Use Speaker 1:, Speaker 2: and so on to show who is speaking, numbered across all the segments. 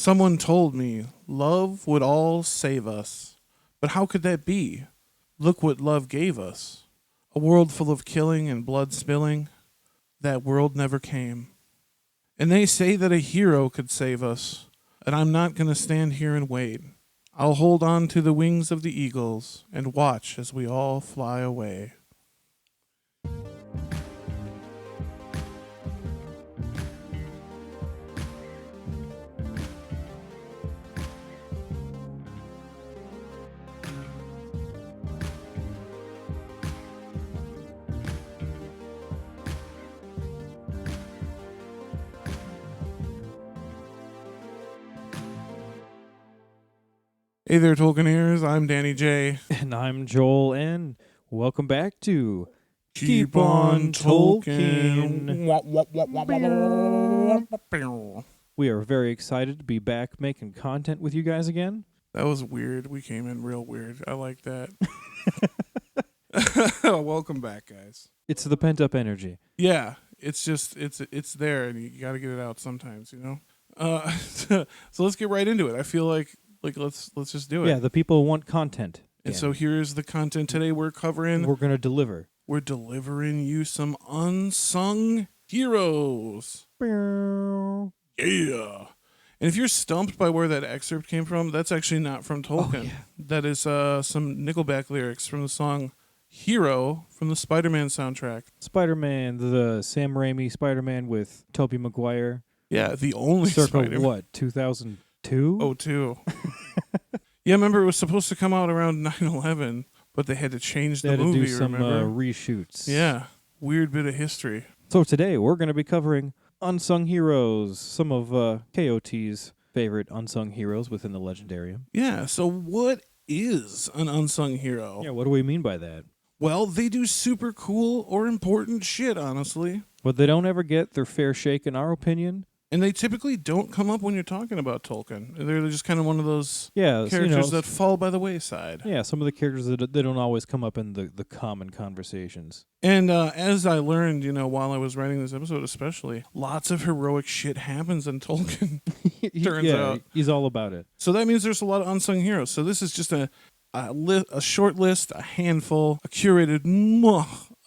Speaker 1: Someone told me love would all save us. But how could that be? Look what love gave us. A world full of killing and blood spilling. That world never came. And they say that a hero could save us. And I'm not going to stand here and wait. I'll hold on to the wings of the eagles and watch as we all fly away. Hey there, Tolkieneers. I'm Danny J.
Speaker 2: And I'm Joel, and welcome back to
Speaker 1: Keep On Tolkien.
Speaker 2: We are very excited to be back making content with you guys again.
Speaker 1: That was weird. We came in real weird. I like that. Welcome back, guys.
Speaker 2: It's the pent-up energy.
Speaker 1: Yeah, it's just, it's there, and you got to get it out sometimes, you know? So let's get right into it. I feel like let's just do it.
Speaker 2: Yeah, the people want content.
Speaker 1: And so here's the content today we're covering.
Speaker 2: We're going to deliver.
Speaker 1: We're delivering you some unsung heroes. Yeah. And if you're stumped by where that excerpt came from, that's actually not from Tolkien.
Speaker 2: Oh, yeah.
Speaker 1: That is some Nickelback lyrics from the song Hero from the Spider-Man soundtrack.
Speaker 2: Spider-Man, the Sam Raimi Spider-Man with Tobey Maguire.
Speaker 1: Yeah, the only
Speaker 2: Circa
Speaker 1: Spider-Man.
Speaker 2: what, 2002?
Speaker 1: Oh, two. Yeah, remember it was supposed to come out around 9/11, but they had to change the
Speaker 2: They had
Speaker 1: movie,
Speaker 2: to do some
Speaker 1: remember?
Speaker 2: reshoots.
Speaker 1: Yeah, weird bit of history.
Speaker 2: So today we're going to be covering Unsung Heroes, some of KOT's favorite unsung heroes within the legendarium.
Speaker 1: Yeah, so what is an unsung hero?
Speaker 2: Yeah, what do we mean by that?
Speaker 1: Well, they do super cool or important shit, honestly.
Speaker 2: But they don't ever get their fair shake, in our opinion.
Speaker 1: And they typically don't come up when you're talking about Tolkien. They're just kind of one of those characters
Speaker 2: you know,
Speaker 1: that fall by the wayside.
Speaker 2: Yeah, some of the characters that they don't always come up in the common conversations.
Speaker 1: And as I learned, while I was writing this episode especially, lots of heroic shit happens in Tolkien, turns out.
Speaker 2: He's all about it.
Speaker 1: So that means there's a lot of unsung heroes. So this is just a short list, a handful, a curated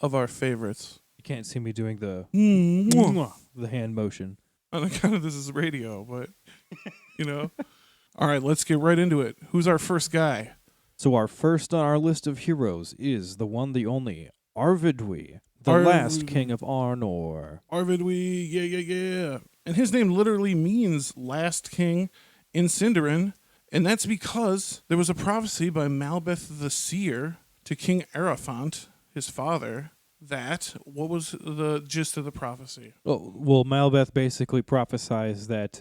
Speaker 1: of our favorites.
Speaker 2: You can't see me doing the hand motion.
Speaker 1: On account of this is radio, but, All right, let's get right into it. Who's our first guy?
Speaker 2: So our first on our list of heroes is the one, the only, Arvidwe, the last king of Arnor.
Speaker 1: Arvidwe, yeah. And his name literally means last king in Sindarin, and that's because there was a prophecy by Malbeth the Seer to King Arafant, his father. What was the gist of the prophecy?
Speaker 2: Oh, well, Malbeth basically prophesies that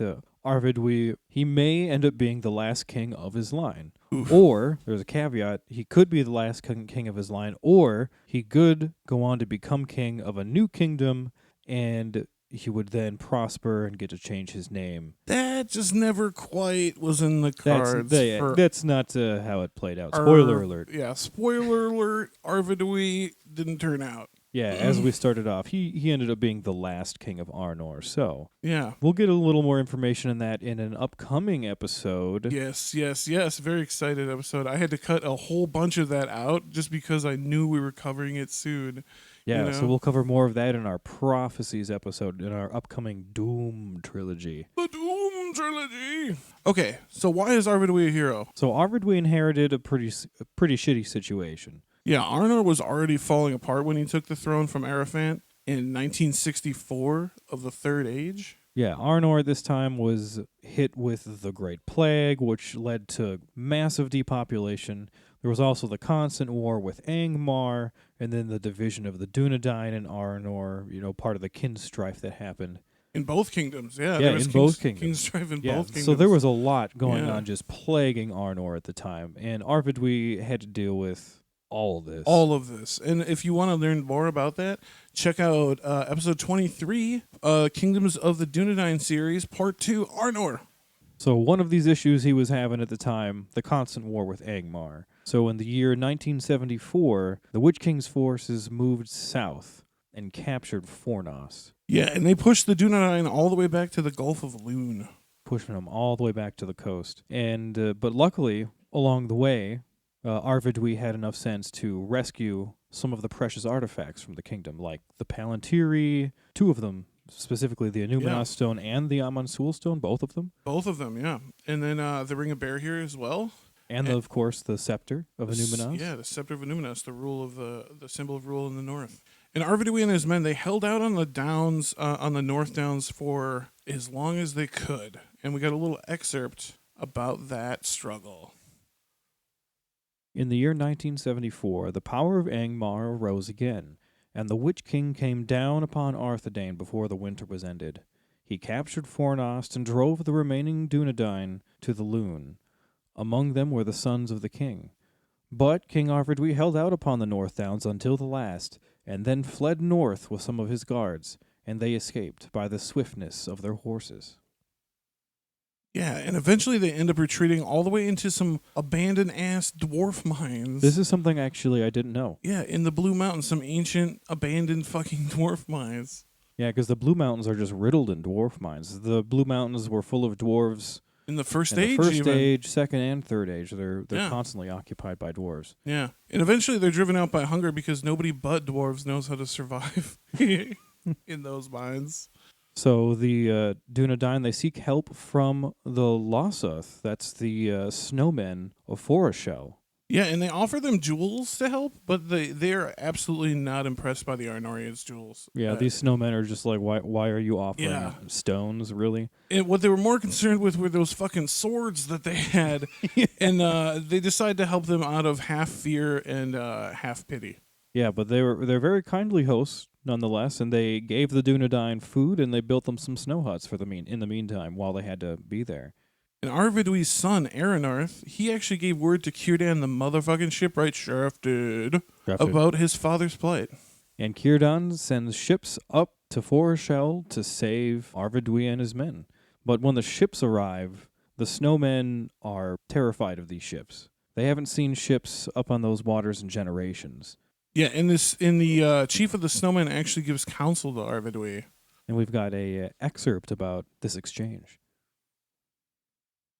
Speaker 2: Arvidwe, he may end up being the last king of his line. Oof. Or, there's a caveat, he could be the last king of his line, or he could go on to become king of a new kingdom, and he would then prosper and get to change his name.
Speaker 1: That just never quite was in the cards.
Speaker 2: That's not how it played out. Spoiler alert.
Speaker 1: Yeah, spoiler alert. Arvidwe didn't turn out.
Speaker 2: Yeah, as we started off, he ended up being the last king of Arnor. So
Speaker 1: yeah,
Speaker 2: we'll get a little more information on that in an upcoming episode.
Speaker 1: Yes. Very excited episode. I had to cut a whole bunch of that out just because I knew we were covering it soon.
Speaker 2: Yeah, so we'll cover more of that in our Prophecies episode in our upcoming Doom trilogy.
Speaker 1: The Doom trilogy! Okay, so why is Arvidwe a hero?
Speaker 2: So Arvidwe inherited a pretty shitty situation.
Speaker 1: Yeah, Arnor was already falling apart when he took the throne from Arafant in 1964 of the Third Age.
Speaker 2: Yeah, Arnor at this time was hit with the Great Plague, which led to massive depopulation. There was also the constant war with Angmar, and then the division of the Dunedain and Arnor, part of the kin strife that happened.
Speaker 1: In both kingdoms, yeah.
Speaker 2: Yeah, in both kingdoms.
Speaker 1: Kin strife in both kingdoms.
Speaker 2: So there was a lot going on just plaguing Arnor at the time, and Arvidwe had to deal with all of this. And if you want to learn more about that, check out episode 23, Kingdoms of the Dunedain series, part 2, Arnor. So one of these issues he was having at the time, the constant war with Angmar. So in the year 1974, the Witch King's forces moved south and captured Fornos.
Speaker 1: Yeah, and they pushed the Dunedain all the way back to the Gulf of Loon.
Speaker 2: pushing them all the way back to the coast. And but luckily, along the way, Arvidwe had enough sense to rescue some of the precious artifacts from the kingdom, like the Palantiri, 2 of them, specifically the Anumina stone and the Amansul stone, both of them.
Speaker 1: Both of them, yeah. And then the Ring of Bear here as well.
Speaker 2: And of course, the Scepter of Annuminas.
Speaker 1: Yeah, the Scepter of Annuminas, the rule of the symbol of rule in the north. And Arvidwe and his men, they held out on the downs, on the North Downs for as long as they could. And we got a little excerpt about that struggle.
Speaker 2: In the year 1974, the power of Angmar arose again, and the Witch King came down upon Arthedain before the winter was ended. He captured Fornost and drove the remaining Dunedain to the Lune. Among them were the sons of the king. But King Arvidwe held out upon the North Downs until the last, and then fled north with some of his guards, and they escaped by the swiftness of their horses.
Speaker 1: Yeah, and eventually they end up retreating all the way into some abandoned-ass dwarf mines.
Speaker 2: This is something actually I didn't know.
Speaker 1: Yeah, in the Blue Mountains, some ancient, abandoned fucking dwarf mines.
Speaker 2: Yeah, because the Blue Mountains are just riddled in dwarf mines. The Blue Mountains were full of dwarves
Speaker 1: in the first age,
Speaker 2: age, second and third age. They're constantly occupied by dwarves.
Speaker 1: Yeah, and eventually they're driven out by hunger because nobody but dwarves knows how to survive in those mines.
Speaker 2: So the Dunedain, they seek help from the Lossoth. That's the snowmen of Foreshell.
Speaker 1: Yeah, and they offer them jewels to help, but they're absolutely not impressed by the Arnorians' jewels.
Speaker 2: Yeah, these snowmen are just like, why are you offering stones, really?
Speaker 1: And what they were more concerned with were those fucking swords that they had, and they decided to help them out of half fear and half pity.
Speaker 2: Yeah, but they're very kindly hosts, nonetheless, and they gave the Dunedain food, and they built them some snow huts in the meantime while they had to be there.
Speaker 1: And Arvidwe's son, Erendor, he actually gave word to Círdan, the motherfucking shipwright shafted, about his father's plight.
Speaker 2: And Círdan sends ships up to Foreshell to save Arvidwe and his men. But when the ships arrive, the snowmen are terrified of these ships. They haven't seen ships up on those waters in generations.
Speaker 1: Yeah, and the chief of the snowmen actually gives counsel to Arvidwe.
Speaker 2: And we've got a excerpt about this exchange.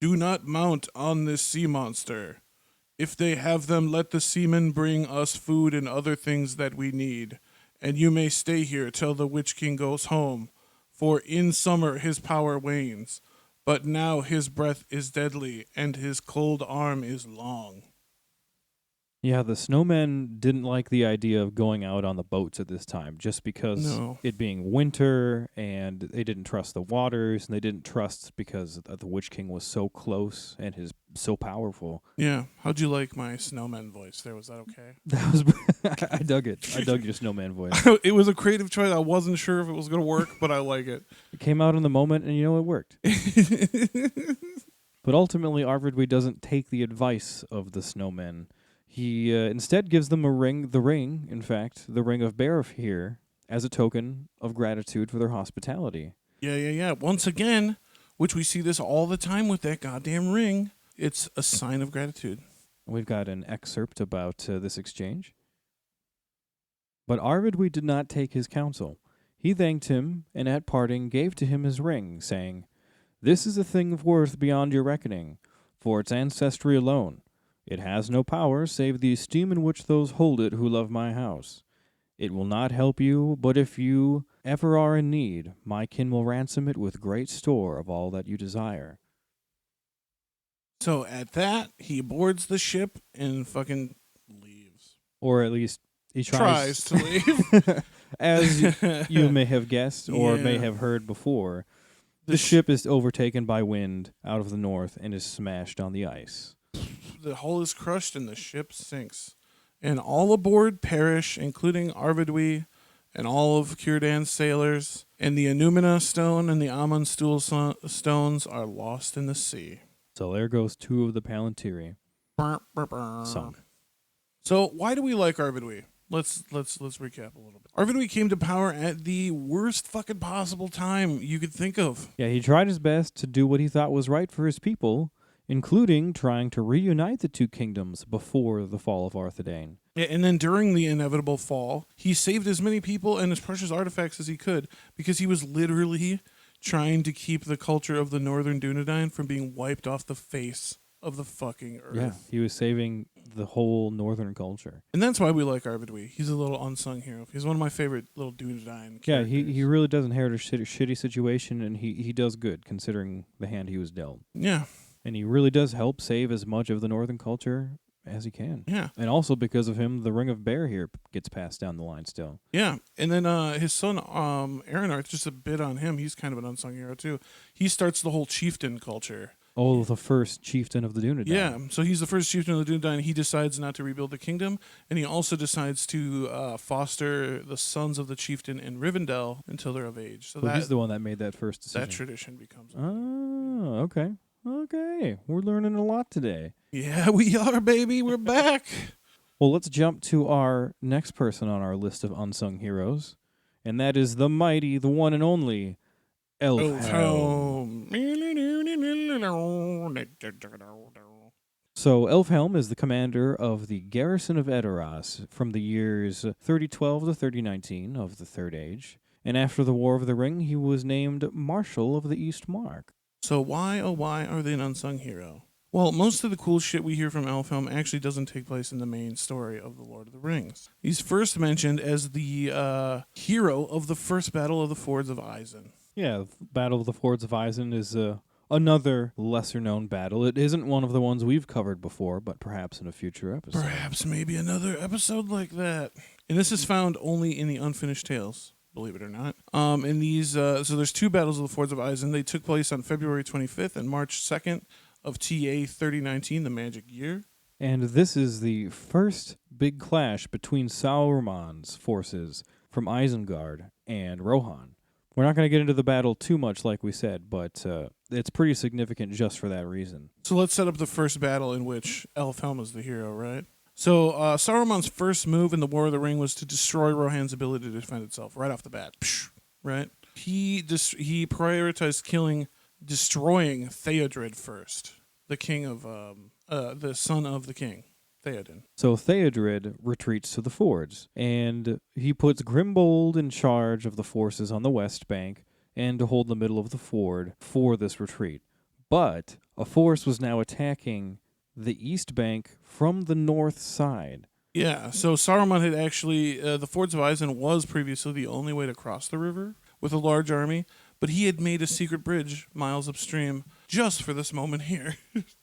Speaker 1: Do not mount on this sea monster. If they have them, let the seamen bring us food and other things that we need, and you may stay here till the Witch King goes home, for in summer his power wanes, but now his breath is deadly, and his cold arm is long.
Speaker 2: Yeah, the snowmen didn't like the idea of going out on the boats at this time, just because it being winter, and they didn't trust the waters, and they didn't trust because the Witch King was so close and is so powerful.
Speaker 1: Yeah, how'd you like my snowman voice there? Was that okay?
Speaker 2: That was I dug it. I dug your snowman voice.
Speaker 1: It was a creative choice. I wasn't sure if it was going to work, but I like it.
Speaker 2: It came out in the moment, and it worked. But ultimately, Arvidwe doesn't take the advice of the snowmen. He instead gives them the ring, the Ring of Bearfear, as a token of gratitude for their hospitality.
Speaker 1: Yeah. Once again, which we see this all the time with that goddamn ring, it's a sign of gratitude.
Speaker 2: We've got an excerpt about this exchange. But Arvidwe did not take his counsel. He thanked him, and at parting gave to him his ring, saying, "This is a thing of worth beyond your reckoning, for its ancestry alone. It has no power save the esteem in which those hold it who love my house. It will not help you, but if you ever are in need, my kin will ransom it with great store of all that you desire."
Speaker 1: So at that, he boards the ship and fucking leaves.
Speaker 2: Or at least he tries
Speaker 1: to leave.
Speaker 2: As you may have guessed or may have heard before, the ship is overtaken by wind out of the north and is smashed on the ice.
Speaker 1: The hull is crushed and the ship sinks. And all aboard perish, including Arvidwe and all of Círdan's sailors. And the Anumina stone and the Amansul stones are lost in the sea.
Speaker 2: So there goes 2 of the Palantiri. Sunk.
Speaker 1: So why do we like Arvidwe? Let's recap a little bit. Arvidwe came to power at the worst fucking possible time you could think of.
Speaker 2: Yeah, he tried his best to do what he thought was right for his people, including trying to reunite the 2 kingdoms before the fall of Arthedain.
Speaker 1: Yeah, and then during the inevitable fall, he saved as many people and as precious artifacts as he could because he was literally trying to keep the culture of the Northern Dunedain from being wiped off the face of the fucking earth.
Speaker 2: Yeah, he was saving the whole northern culture.
Speaker 1: And that's why we like Arvidwe. He's a little unsung hero. He's one of my favorite little Dunedain characters.
Speaker 2: Yeah, he really does inherit a shitty situation, and he does good considering the hand he was dealt.
Speaker 1: Yeah.
Speaker 2: And he really does help save as much of the northern culture as he can.
Speaker 1: Yeah.
Speaker 2: And also because of him, the Ring of Bear here gets passed down the line still.
Speaker 1: Yeah. And then his son, Erendor, just a bit on him. He's kind of an unsung hero, too. He starts the whole chieftain culture.
Speaker 2: Oh, the first chieftain of the Dunedain.
Speaker 1: Yeah, so he's the first chieftain of the Dunedain. He decides not to rebuild the kingdom, and he also decides to foster the sons of the chieftain in Rivendell until they're of age. So
Speaker 2: he's the one that made that first decision.
Speaker 1: That tradition becomes.
Speaker 2: Oh, okay. Okay. We're learning a lot today.
Speaker 1: Yeah, we are, baby. We're back.
Speaker 2: Well, let's jump to our next person on our list of unsung heroes, and that is the mighty, the one and only Helm. So Helm is the commander of the garrison of Edoras from the years 3012 to 3019 of the Third Age, and after the War of the Ring, he was named Marshal of the East Mark.
Speaker 1: So why, oh why, are they an unsung hero? Well, most of the cool shit we hear from Helm actually doesn't take place in the main story of The Lord of the Rings. He's first mentioned as the hero of the first Battle of the Fords of Eisen.
Speaker 2: Yeah, Battle of the Fords of Eisen is another lesser-known battle. It isn't one of the ones we've covered before, but perhaps in a future episode.
Speaker 1: Perhaps maybe another episode like that. And this is found only in the Unfinished Tales, believe it or not. In these, so there's two Battles of the Fords of Eisen. They took place on February 25th and March 2nd of TA 3019, the Magic Year.
Speaker 2: And this is the first big clash between Sauron's forces from Isengard and Rohan. We're not going to get into the battle too much, like we said, but it's pretty significant just for that reason.
Speaker 1: So let's set up the first battle in which Helm is the hero, right? So Sauron's first move in the War of the Ring was to destroy Rohan's ability to defend itself right off the bat, right? He prioritized destroying Theodred first, the king of the son of the king. Theoden.
Speaker 2: So Theodred retreats to the fords, and he puts Grimbold in charge of the forces on the west bank and to hold the middle of the ford for this retreat. But a force was now attacking the east bank from the north side.
Speaker 1: Yeah, so Saruman had actually, the Fords of Eisen was previously the only way to cross the river with a large army, but he had made a secret bridge miles upstream just for this moment here.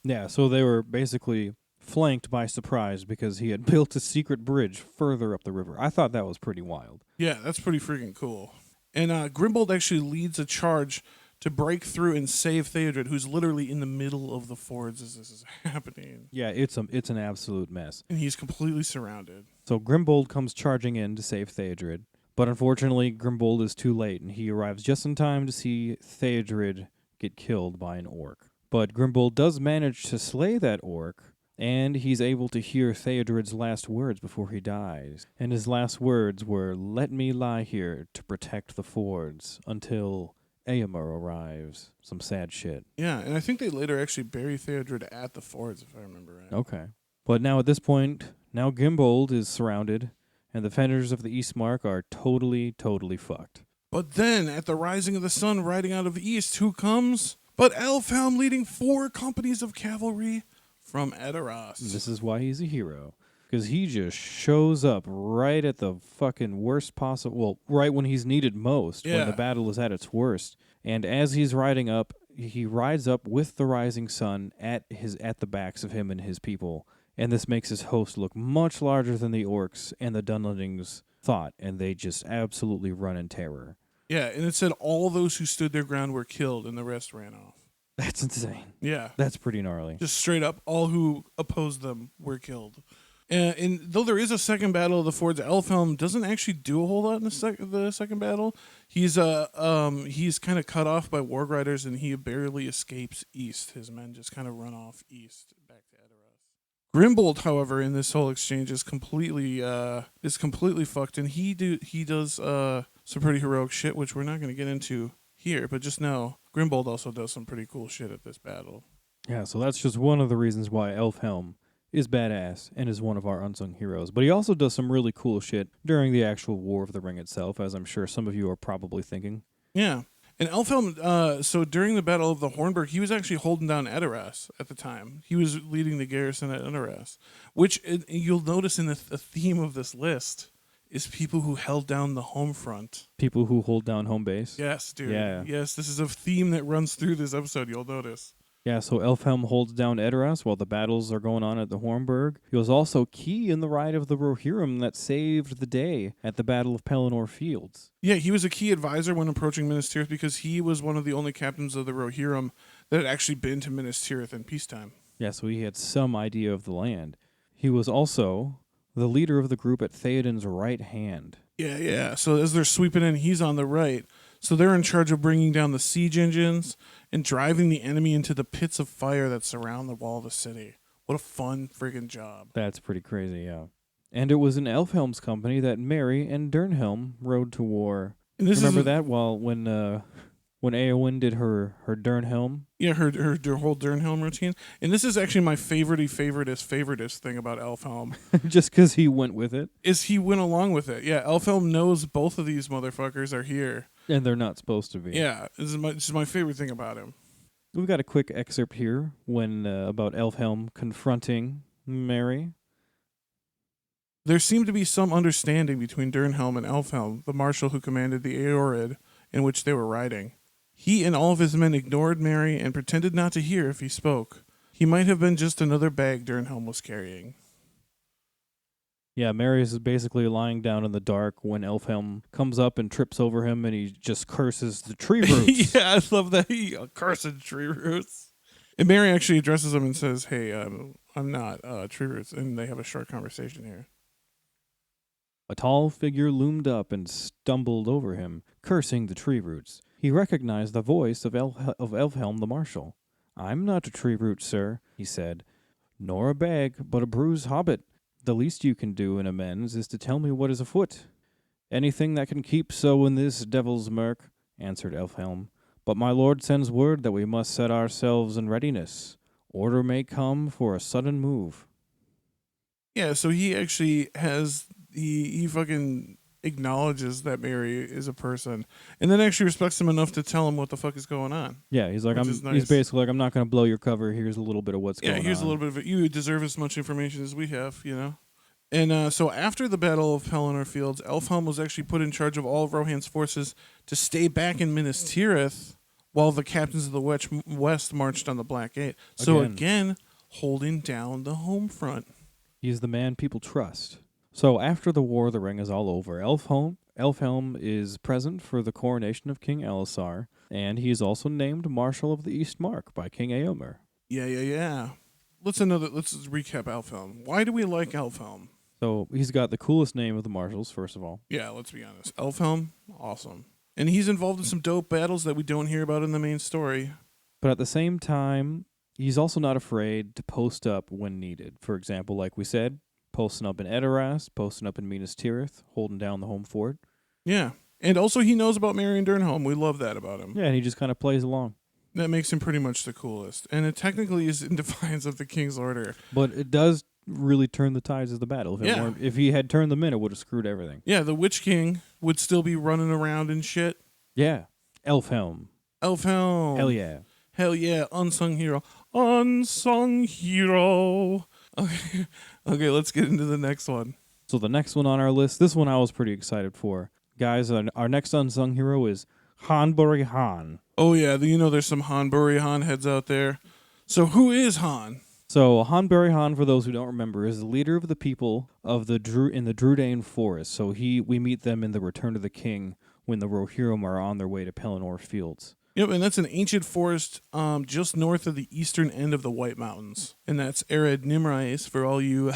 Speaker 2: Yeah, so they were basically flanked by surprise because he had built a secret bridge further up the river. I thought that was pretty wild.
Speaker 1: Yeah, that's pretty freaking cool. And Grimbold actually leads a charge to break through and save Theodred, who's literally in the middle of the fords as this is happening.
Speaker 2: Yeah, it's an absolute mess.
Speaker 1: And he's completely surrounded.
Speaker 2: So Grimbold comes charging in to save Theodred, but unfortunately Grimbold is too late, and he arrives just in time to see Theodred get killed by an orc. But Grimbold does manage to slay that orc, and he's able to hear Theodred's last words before he dies. And his last words were, "Let me lie here to protect the fords until Eomer arrives." Some sad shit.
Speaker 1: Yeah, and I think they later actually bury Theodred at the fords, if I remember right.
Speaker 2: Okay. But now at this point, now Grimbold is surrounded, and the defenders of the East Mark are totally fucked.
Speaker 1: But then, at the rising of the sun riding out of the east, who comes? But Helm leading 4 companies of cavalry from Edoras.
Speaker 2: This is why he's a hero. Because he just shows up right at the fucking worst possible... Well, right when he's needed most, when the battle is at its worst. And as he's riding up, he rides up with the rising sun at the backs of him and his people. And this makes his host look much larger than the orcs and the Dunlendings thought. And they just absolutely run in terror.
Speaker 1: Yeah, and it said all those who stood their ground were killed and the rest ran off.
Speaker 2: That's insane.
Speaker 1: Yeah.
Speaker 2: That's pretty gnarly.
Speaker 1: Just straight up, all who opposed them were killed. And though there is a second battle of the Fords, Helm doesn't actually do a whole lot in the second battle. He's kind of cut off by warg riders, and he barely escapes east. His men just kind of run off east back to Edoras. Grimbold, however, in this whole exchange is completely fucked, and he does some pretty heroic shit, which we're not going to get into here, but just know Grimbold also does some pretty cool shit at this battle.
Speaker 2: Yeah, so that's just one of the reasons why Helm is badass and is one of our unsung heroes. But he also does some really cool shit during the actual War of the Ring itself, as I'm sure some of you are probably thinking.
Speaker 1: Yeah, And Elfhelm, so during the Battle of the Hornburg, he was actually holding down Edoras at the time. He was leading the garrison at Edoras, which you'll notice in the theme of this list is people who held down the home front.
Speaker 2: People who hold down home base?
Speaker 1: Yes, dude.
Speaker 2: Yeah.
Speaker 1: Yes, this is a theme that runs through this episode, you'll notice.
Speaker 2: Yeah, so Elfhelm holds down Edoras while the battles are going on at the Hornburg. He was also key in the ride of the Rohirrim that saved the day at the Battle of Pelennor Fields.
Speaker 1: Yeah, he was a key advisor when approaching Minas Tirith because he was one of the only captains of the Rohirrim that had actually been to Minas Tirith in peacetime.
Speaker 2: Yeah, so he had some idea of the land. He was also the leader of the group at Theoden's right hand.
Speaker 1: Yeah. So as they're sweeping in, he's on the right. So they're in charge of bringing down the siege engines and driving the enemy into the pits of fire that surround the wall of the city. What a fun friggin' job.
Speaker 2: That's pretty crazy, yeah. And it was in Elfhelm's company that Merry and Dernhelm rode to war.
Speaker 1: And this
Speaker 2: Remember that? Well, when Eowyn did her Dernhelm?
Speaker 1: Yeah, her whole Dernhelm routine. And this is actually my favoritist thing about Elfhelm.
Speaker 2: Just because he went with it?
Speaker 1: Is he went along with it. Yeah, Elfhelm knows both of these motherfuckers are here.
Speaker 2: And they're not supposed to be.
Speaker 1: Yeah, this is my favorite thing about him.
Speaker 2: We've got a quick excerpt here when about Elfhelm confronting Merry.
Speaker 1: There seemed to be some understanding between Dernhelm and Elfhelm, the marshal who commanded the Eorid in which they were riding. He and all of his men ignored Merry and pretended not to hear if he spoke. He might have been just another bag Dernhelm was carrying.
Speaker 2: Yeah, Merry is basically lying down in the dark when Elfhelm comes up and trips over him, and he just curses the tree roots.
Speaker 1: Yeah, I love that. He cursed tree roots. And Merry actually addresses him and says, hey, I'm not tree roots. And they have a short conversation here.
Speaker 2: A tall figure loomed up and stumbled over him, cursing the tree roots. He recognized the voice of Elfhelm the Marshal. I'm not a tree root, sir, he said, nor a bag, but a bruised hobbit. The least you can do in amends is to tell me what is afoot. Anything that can keep so in this devil's murk, answered Elfhelm. But my lord sends word that we must set ourselves in readiness. Order may come for a sudden move.
Speaker 1: Yeah, so he actually has... He fucking acknowledges that Merry is a person, and then actually respects him enough to tell him what the fuck is going on.
Speaker 2: Yeah, he's like,
Speaker 1: nice.
Speaker 2: He's basically like, I'm not going to blow your cover. Here's a little bit of what's going on.
Speaker 1: Yeah, here's a little bit of it. You deserve as much information as we have, you know? And so after the Battle of Pelennor Fields, Elfhelm was actually put in charge of all of Rohan's forces to stay back in Minas Tirith while the captains of the West marched on the Black Gate. So again holding down the home front.
Speaker 2: He's the man people trust. So after the War of the Ring is all over, Elfhelm is present for the coronation of King Elisar, and he is also named Marshal of the East Mark by King Eomer.
Speaker 1: Yeah. Let's recap Elfhelm. Why do we like Elfhelm?
Speaker 2: So he's got the coolest name of the marshals, first of all.
Speaker 1: Yeah, let's be honest. Elfhelm, awesome. And he's involved in some dope battles that we don't hear about in the main story.
Speaker 2: But at the same time, he's also not afraid to post up when needed. For example, like we said, posting up in Edoras, posting up in Minas Tirith, holding down the home fort.
Speaker 1: Yeah. And also he knows about Merry and Dernhelm. We love that about him.
Speaker 2: Yeah, and he just kind of plays along.
Speaker 1: That makes him pretty much the coolest. And it technically is in defiance of the King's order.
Speaker 2: But it does really turn the tides of the battle. If he had turned them in, it would have screwed everything.
Speaker 1: Yeah, the Witch King would still be running around and shit.
Speaker 2: Yeah. Elfhelm.
Speaker 1: Hell yeah. Unsung hero. Unsung hero. Okay, let's get into the next one.
Speaker 2: So the next one on our list, this one I was pretty excited for. Guys, our next unsung hero is Hanbori Han.
Speaker 1: Oh yeah, there's some Hanbori Han heads out there. So who is Han?
Speaker 2: So Hanbori Han, for those who don't remember, is the leader of the people of the Drúdain forest. So we meet them in the Return of the King when the Rohirrim are on their way to Pelennor Fields.
Speaker 1: Yep, and that's an ancient forest just north of the eastern end of the White Mountains. And that's Ered Nimrais for all you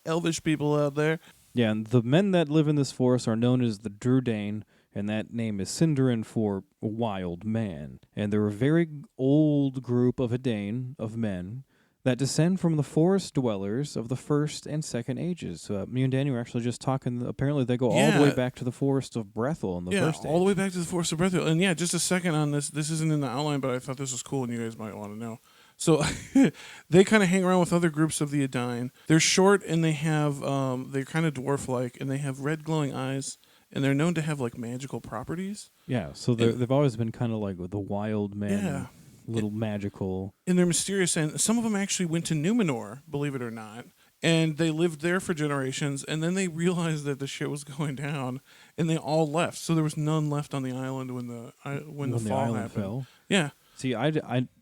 Speaker 1: elvish people out there.
Speaker 2: Yeah, and the men that live in this forest are known as the Drúdain, and that name is Sindarin for wild man. And they're a very old group of Edain, of men, that descend from the forest dwellers of the First and Second Ages. Me and Danny were actually just talking. Apparently, they go all the way back to the Forest of Brethil in the First Age.
Speaker 1: Yeah, all the way back to the Forest of Brethil. And just a second on this. This isn't in the outline, but I thought this was cool, and you guys might want to know. So they kind of hang around with other groups of the Edain. They're short, and they have they're kind of dwarf-like, and they have red glowing eyes, and they're known to have like magical properties.
Speaker 2: Yeah, so they've always been kind of like the wild men, little magical.
Speaker 1: And they're mysterious, and some of them actually went to Numenor, believe it or not, and they lived there for generations, and then they realized that the shit was going down, and they all left. So there was none left on the island when the fall happened. Fell. Yeah.
Speaker 2: See, I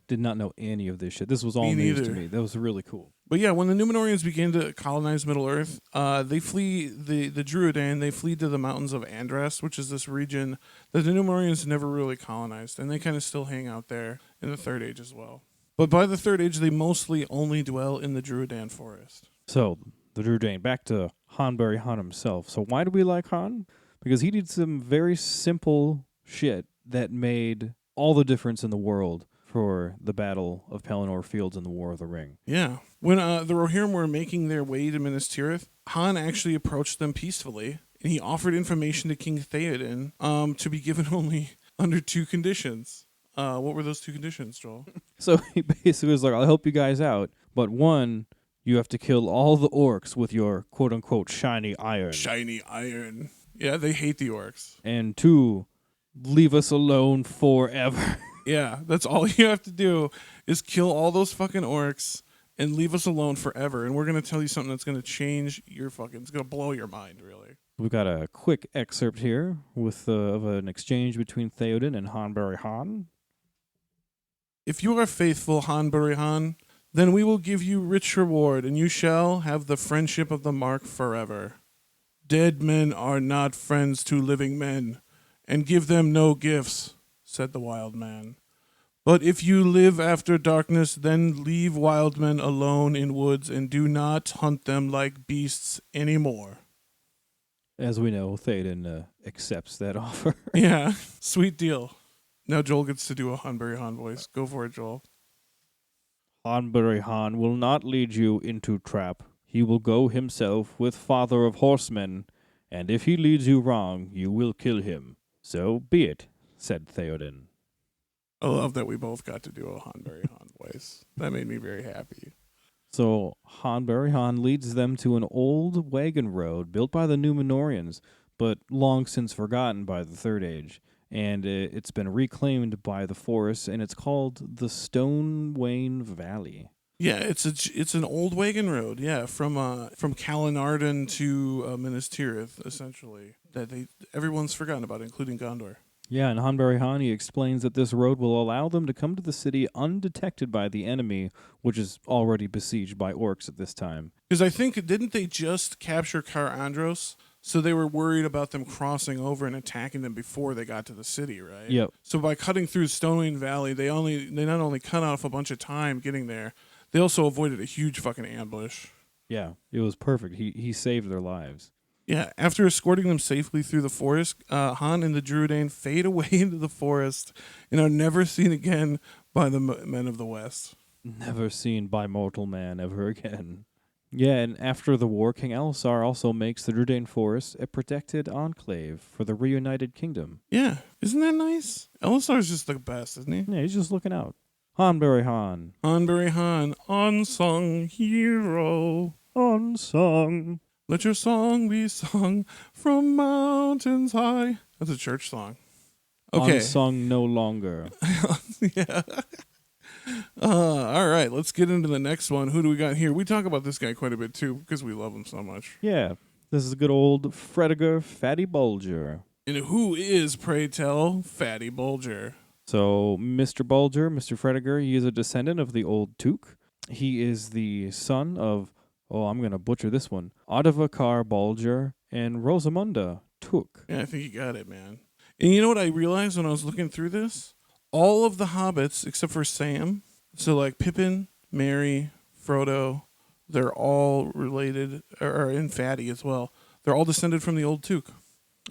Speaker 2: did not know any of this shit. This was all news to me. That was really cool.
Speaker 1: But yeah, when the Numenorians began to colonize Middle-earth, they flee the Druidan. They flee to the mountains of Andras, which is this region that the Numenorians never really colonized, and they kind of still hang out there in the Third Age as well. But by the Third Age, they mostly only dwell in the Druidan forest.
Speaker 2: So, the Druidan, back to Hanbori Han himself. So why do we like Han? Because he did some very simple shit that made all the difference in the world for the Battle of Pelennor Fields and the War of the Ring.
Speaker 1: Yeah. When the Rohirrim were making their way to Minas Tirith, Han actually approached them peacefully, and he offered information to King Theoden to be given only under 2 conditions. What were those 2 conditions, Joel?
Speaker 2: So he basically was like, I'll help you guys out, but 1, you have to kill all the orcs with your quote-unquote shiny iron.
Speaker 1: Shiny iron. Yeah, they hate the orcs.
Speaker 2: And 2, leave us alone forever.
Speaker 1: Yeah, that's all you have to do is kill all those fucking orcs and leave us alone forever. And we're going to tell you something that's going to change your fucking... It's going to blow your mind, really.
Speaker 2: We've got a quick excerpt here of an exchange between Theoden and Hanbori Han.
Speaker 1: If you are faithful, Hanbori Han, then we will give you rich reward, and you shall have the friendship of the Mark forever. Dead men are not friends to living men, and give them no gifts, said the wild man. But if you live after darkness, then leave wild men alone in woods, and do not hunt them like beasts anymore.
Speaker 2: As we know, Theoden accepts that offer.
Speaker 1: Yeah, sweet deal. Now Joel gets to do a Hanbori Han voice. Go for it, Joel.
Speaker 2: Hanbori Han will not lead you into trap. He will go himself with father of horsemen, and if he leads you wrong, you will kill him. So be it, said Theoden.
Speaker 1: I love that we both got to do a Hanbori Han voice. That made me very happy.
Speaker 2: So Hanbori Han leads them to an old wagon road built by the Numenorians, but long since forgotten by the Third Age. And it's been reclaimed by the forest, and it's called the Stone Wain Valley.
Speaker 1: Yeah, it's an old wagon road. Yeah, from Calenarden to Minas Tirith, essentially. That everyone's forgotten about, including Gondor.
Speaker 2: Yeah, and Hanbori Han, he explains that this road will allow them to come to the city undetected by the enemy, which is already besieged by orcs at this time.
Speaker 1: Because I think, didn't they just capture Car Andros? So they were worried about them crossing over and attacking them before they got to the city, right?
Speaker 2: Yep.
Speaker 1: So by cutting through Stonewain Valley, they not only cut off a bunch of time getting there, they also avoided a huge fucking ambush.
Speaker 2: Yeah, it was perfect. He saved their lives.
Speaker 1: Yeah, after escorting them safely through the forest, Han and the Druidan fade away into the forest and are never seen again by the men of the West.
Speaker 2: Never seen by mortal man ever again. Yeah, and after the war, King Elisar also makes the Druidan Forest a protected enclave for the reunited kingdom.
Speaker 1: Yeah, isn't that nice? Elisar's just the best, isn't he?
Speaker 2: Yeah, he's just looking out. Hanbori Han.
Speaker 1: Hanbori Han, unsung hero.
Speaker 2: Unsung.
Speaker 1: Let your song be sung from mountains high. That's a church song. Okay.
Speaker 2: Unsung no longer.
Speaker 1: Yeah. All right, let's get into the next one. Who do we got here? We talk about this guy quite a bit, too, because we love him so much.
Speaker 2: Yeah, this is good old Fredegar Fatty Bulger.
Speaker 1: And who is, pray tell, Fatty Bulger?
Speaker 2: So, Mr. Bulger, Mr. Fredegar, he is a descendant of the old Took. He is the son of, I'm going to butcher this one, Odovacar Bulger and Rosamunda Took.
Speaker 1: Yeah, I think you got it, man. And you know what I realized when I was looking through this? All of the hobbits, except for Sam, so like Pippin, Merry, Frodo, they're all related, or in Fatty as well. They're all descended from the old Took.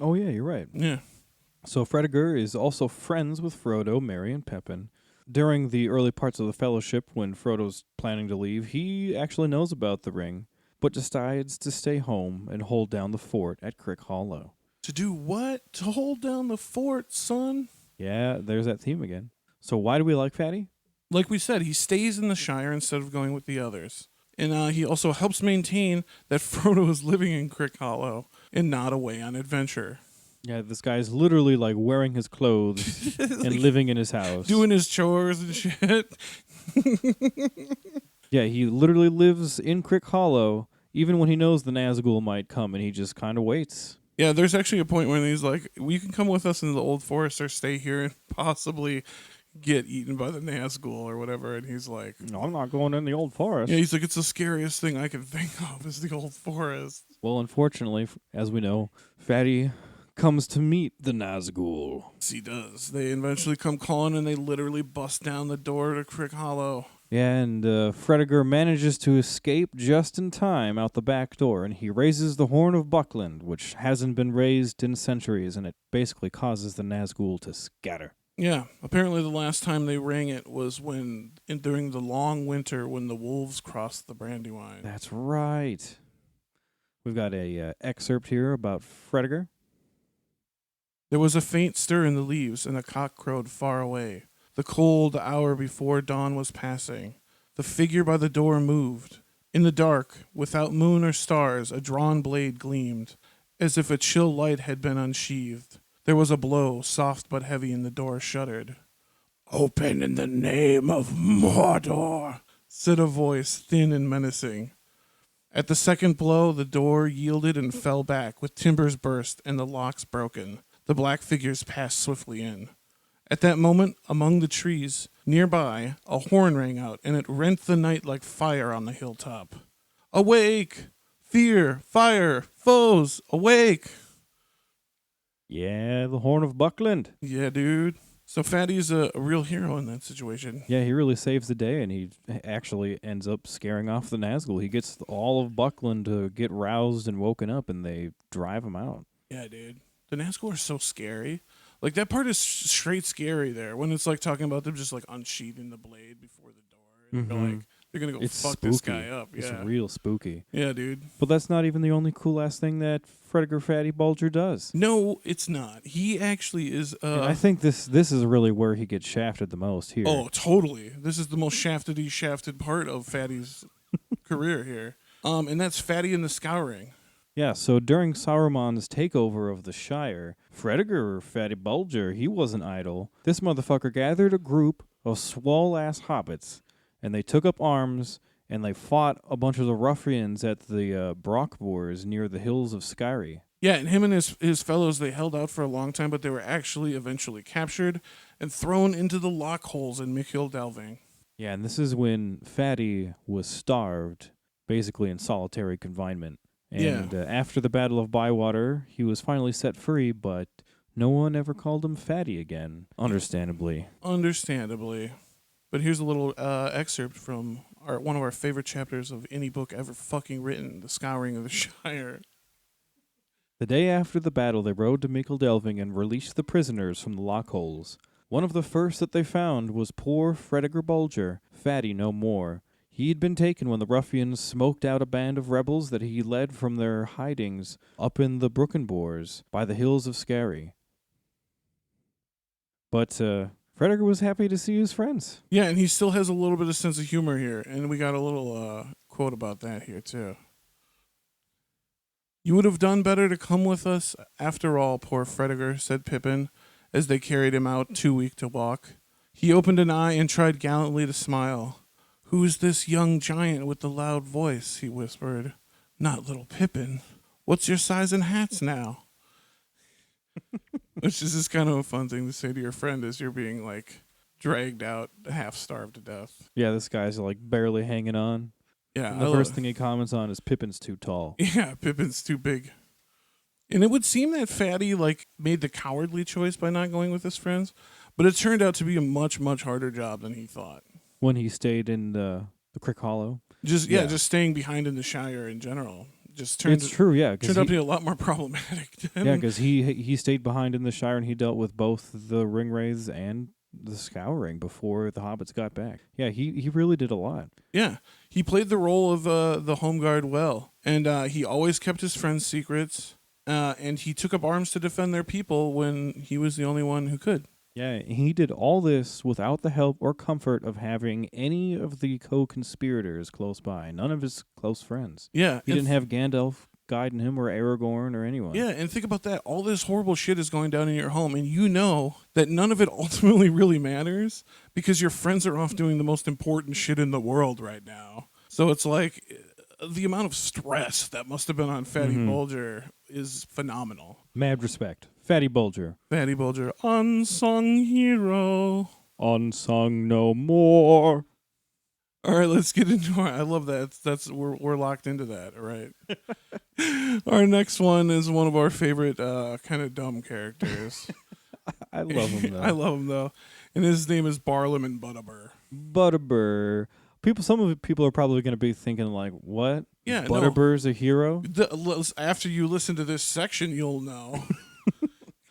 Speaker 2: Oh, yeah, you're right.
Speaker 1: Yeah.
Speaker 2: So Fredegar is also friends with Frodo, Merry, and Pippin. During the early parts of the Fellowship, when Frodo's planning to leave, he actually knows about the ring, but decides to stay home and hold down the fort at Crick Hollow.
Speaker 1: To do what? To hold down the fort, son?
Speaker 2: Yeah, there's that theme again. So why do we like Fatty?
Speaker 1: Like we said, he stays in the Shire instead of going with the others. And he also helps maintain that Frodo is living in Crick Hollow and not away on adventure.
Speaker 2: Yeah, this guy's literally like wearing his clothes
Speaker 1: like,
Speaker 2: and living in his house.
Speaker 1: doing his chores and shit.
Speaker 2: Yeah, he literally lives in Crick Hollow, even when he knows the Nazgul might come, and he just kind of waits.
Speaker 1: Yeah, there's actually a point when he's like, "You can come with us into the old forest or stay here and possibly get eaten by the Nazgul or whatever." And he's like,
Speaker 2: "No, I'm not going in the old forest."
Speaker 1: Yeah, he's like, "It's the scariest thing I can think of is the old forest."
Speaker 2: Well, unfortunately, as we know, Fatty comes to meet the Nazgul.
Speaker 1: Yes, he does. They eventually come calling, and they literally bust down the door to Crick Hollow.
Speaker 2: Yeah, and Fredegar manages to escape just in time out the back door, and he raises the Horn of Buckland, which hasn't been raised in centuries, and it basically causes the Nazgul to scatter.
Speaker 1: Yeah, apparently the last time they rang it was during the long winter when the wolves crossed the Brandywine.
Speaker 2: That's right. We've got a excerpt here about Fredegar.
Speaker 1: There was a faint stir in the leaves, and a cock crowed far away. The cold hour before dawn was passing. The figure by the door moved. In the dark, without moon or stars, a drawn blade gleamed, as if a chill light had been unsheathed. There was a blow, soft but heavy, and the door shuddered. "Open in the name of Mordor," said a voice, thin and menacing. At the second blow, the door yielded and fell back, with timbers burst and the locks broken. The black figures passed swiftly in. At that moment, among the trees nearby, a horn rang out, and it rent the night like fire on the hilltop. "Awake! Fear! Fire! Foes! Awake!"
Speaker 2: Yeah, the Horn of Buckland.
Speaker 1: Yeah, dude. So Fatty's a real hero in that situation.
Speaker 2: Yeah, he really saves the day, and he actually ends up scaring off the Nazgul. He gets all of Buckland to get roused and woken up, and they drive him out.
Speaker 1: Yeah, dude. The Nazgul are so scary. Like, that part is straight scary there, when it's like talking about them just like unsheathing the blade before the door. And they're like, they're going to go fuck this guy up.
Speaker 2: It's
Speaker 1: Yeah.
Speaker 2: real spooky.
Speaker 1: Yeah, dude.
Speaker 2: But that's not even the only cool-ass thing that Fredegar Fatty Bulger does.
Speaker 1: No, it's not. He actually is...
Speaker 2: And I think this is really where he gets shafted the most here.
Speaker 1: Oh, totally. This is the most shafted part of Fatty's career here. And that's Fatty and the Scouring.
Speaker 2: Yeah, so during Saruman's takeover of the Shire, Fredegar Fatty Bulger, he wasn't idle. This motherfucker gathered a group of swole-ass hobbits, and they took up arms, and they fought a bunch of the ruffians at the Brockboars near the hills of Skyri.
Speaker 1: Yeah, and him and his fellows, they held out for a long time, but they were actually eventually captured and thrown into the lock holes in Michiel Delving.
Speaker 2: Yeah, and this is when Fatty was starved, basically in solitary confinement. And after the Battle of Bywater, he was finally set free, but no one ever called him Fatty again, understandably.
Speaker 1: Understandably. But here's a little excerpt from one of our favorite chapters of any book ever fucking written, The Scouring of the Shire.
Speaker 2: The day after the battle, they rode to Michiel Delving and released the prisoners from the lockholes. One of the first that they found was poor Fredegar Bulger, Fatty no more. He had been taken when the ruffians smoked out a band of rebels that he led from their hidings up in the Brookenboars by the hills of Skyri. But Fredegar was happy to see his friends.
Speaker 1: Yeah, and he still has a little bit of sense of humor here, and we got a little quote about that here, too. "You would have done better to come with us, after all, poor Fredegar," said Pippin, as they carried him out, too weak to walk. He opened an eye and tried gallantly to smile. "Who's this young giant with the loud voice?" he whispered. "Not little Pippin. What's your size in hats now?" Which is just kind of a fun thing to say to your friend as you're being, like, dragged out, half-starved to death.
Speaker 2: Yeah, this guy's, like, barely hanging on.
Speaker 1: Yeah,
Speaker 2: And the first thing he comments on is Pippin's too tall.
Speaker 1: Yeah, Pippin's too big. And it would seem that Fatty, like, made the cowardly choice by not going with his friends, but it turned out to be a much, much harder job than he thought.
Speaker 2: When he stayed in the Crick Hollow?
Speaker 1: Just staying behind in the Shire in general.
Speaker 2: It's true, yeah.
Speaker 1: Turned out to be a lot more problematic.
Speaker 2: Yeah, because he stayed behind in the Shire and he dealt with both the Ringwraiths and the Scouring before the Hobbits got back. Yeah, he really did a lot.
Speaker 1: Yeah, he played the role of the Home Guard well, and he always kept his friends' secrets, and he took up arms to defend their people when he was the only one who could.
Speaker 2: Yeah, he did all this without the help or comfort of having any of the co-conspirators close by. None of his close friends.
Speaker 1: Yeah.
Speaker 2: He didn't have Gandalf guiding him, or Aragorn, or anyone.
Speaker 1: Yeah, and think about that. All this horrible shit is going down in your home, and you know that none of it ultimately really matters because your friends are off doing the most important shit in the world right now. So it's like the amount of stress that must have been on Fatty Bulger is phenomenal.
Speaker 2: Mad respect. Fatty Bulger.
Speaker 1: Fatty Bulger, unsung hero.
Speaker 2: Unsung no more.
Speaker 1: All right, let's get into it. I love that. We're locked into that. All right. Our next one is one of our favorite kind of dumb characters.
Speaker 2: I love him though.
Speaker 1: I love him though, and his name is Barlaam Butterbur.
Speaker 2: Butterbur. Some of the people are probably going to be thinking like, "What?
Speaker 1: Yeah,
Speaker 2: Butterbur's a hero."
Speaker 1: After you listen to this section, you'll know.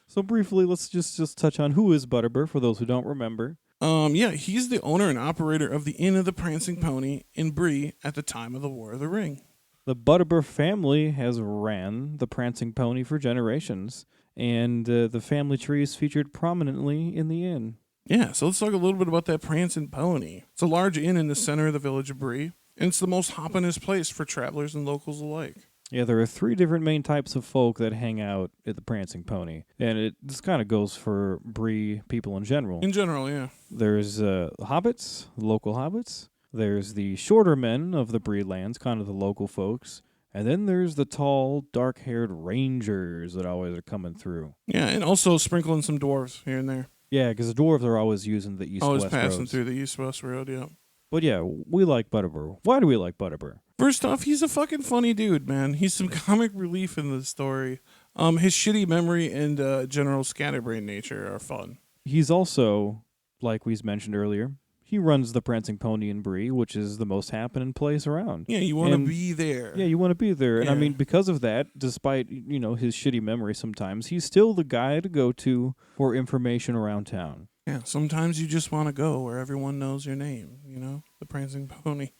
Speaker 2: So briefly, let's just touch on who is Butterbur for those who don't remember.
Speaker 1: Yeah, he's the owner and operator of the Inn of the Prancing Pony in Bree at the time of the War of the Ring.
Speaker 2: The Butterbur family has ran the Prancing Pony for generations, and the family tree is featured prominently in the inn.
Speaker 1: Yeah, so let's talk a little bit about that Prancing Pony. It's a large inn in the center of the village of Bree, and it's the most hoppinest place for travelers and locals alike.
Speaker 2: Yeah, there are 3 different main types of folk that hang out at the Prancing Pony, and this kind of goes for Bree people in general.
Speaker 1: In general, yeah.
Speaker 2: There's hobbits, local hobbits. There's the shorter men of the Bree lands, kind of the local folks. And then there's the tall, dark-haired rangers that always are coming through.
Speaker 1: Yeah, and also sprinkling some dwarves here and there.
Speaker 2: Yeah, because the dwarves are always using the east-west roads.
Speaker 1: Always passing through the east-west road, yeah.
Speaker 2: But yeah, we like Butterbur. Why do we like Butterbur?
Speaker 1: First off, he's a fucking funny dude, man. He's some comic relief in the story. His shitty memory and general scatterbrain nature are fun.
Speaker 2: He's also, like we mentioned earlier, he runs the Prancing Pony in Bree, which is the most happening place around.
Speaker 1: Yeah, you want to be there.
Speaker 2: Yeah, you want to be there. And
Speaker 1: yeah.
Speaker 2: I mean, because of that, despite, his shitty memory sometimes, he's still the guy to go to for information around town.
Speaker 1: Yeah, sometimes you just want to go where everyone knows your name, the Prancing Pony.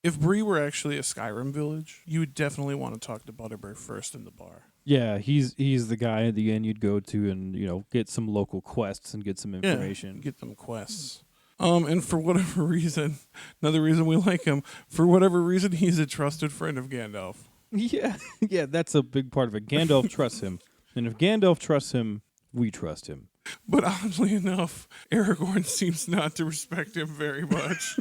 Speaker 1: If Bree were actually a Skyrim village, you would definitely want to talk to Butterbur first in the bar.
Speaker 2: Yeah, he's the guy at the end you'd go to and, get some local quests and get some information.
Speaker 1: Yeah, get them quests. And for whatever reason, another reason we like him, for whatever reason, he's a trusted friend of Gandalf.
Speaker 2: Yeah, that's a big part of it. Gandalf trusts him. And if Gandalf trusts him, we trust him.
Speaker 1: But oddly enough, Aragorn seems not to respect him very much.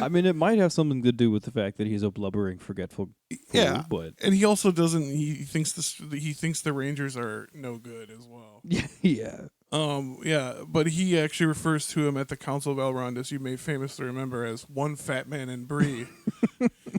Speaker 2: I mean, it might have something to do with the fact that he's a blubbering, forgetful fool,
Speaker 1: yeah,
Speaker 2: but
Speaker 1: and he also doesn't. He thinks the Rangers are no good as well.
Speaker 2: Yeah.
Speaker 1: Yeah, but he actually refers to him at the Council of Elrond, as you may famously remember, as one fat man in Bree.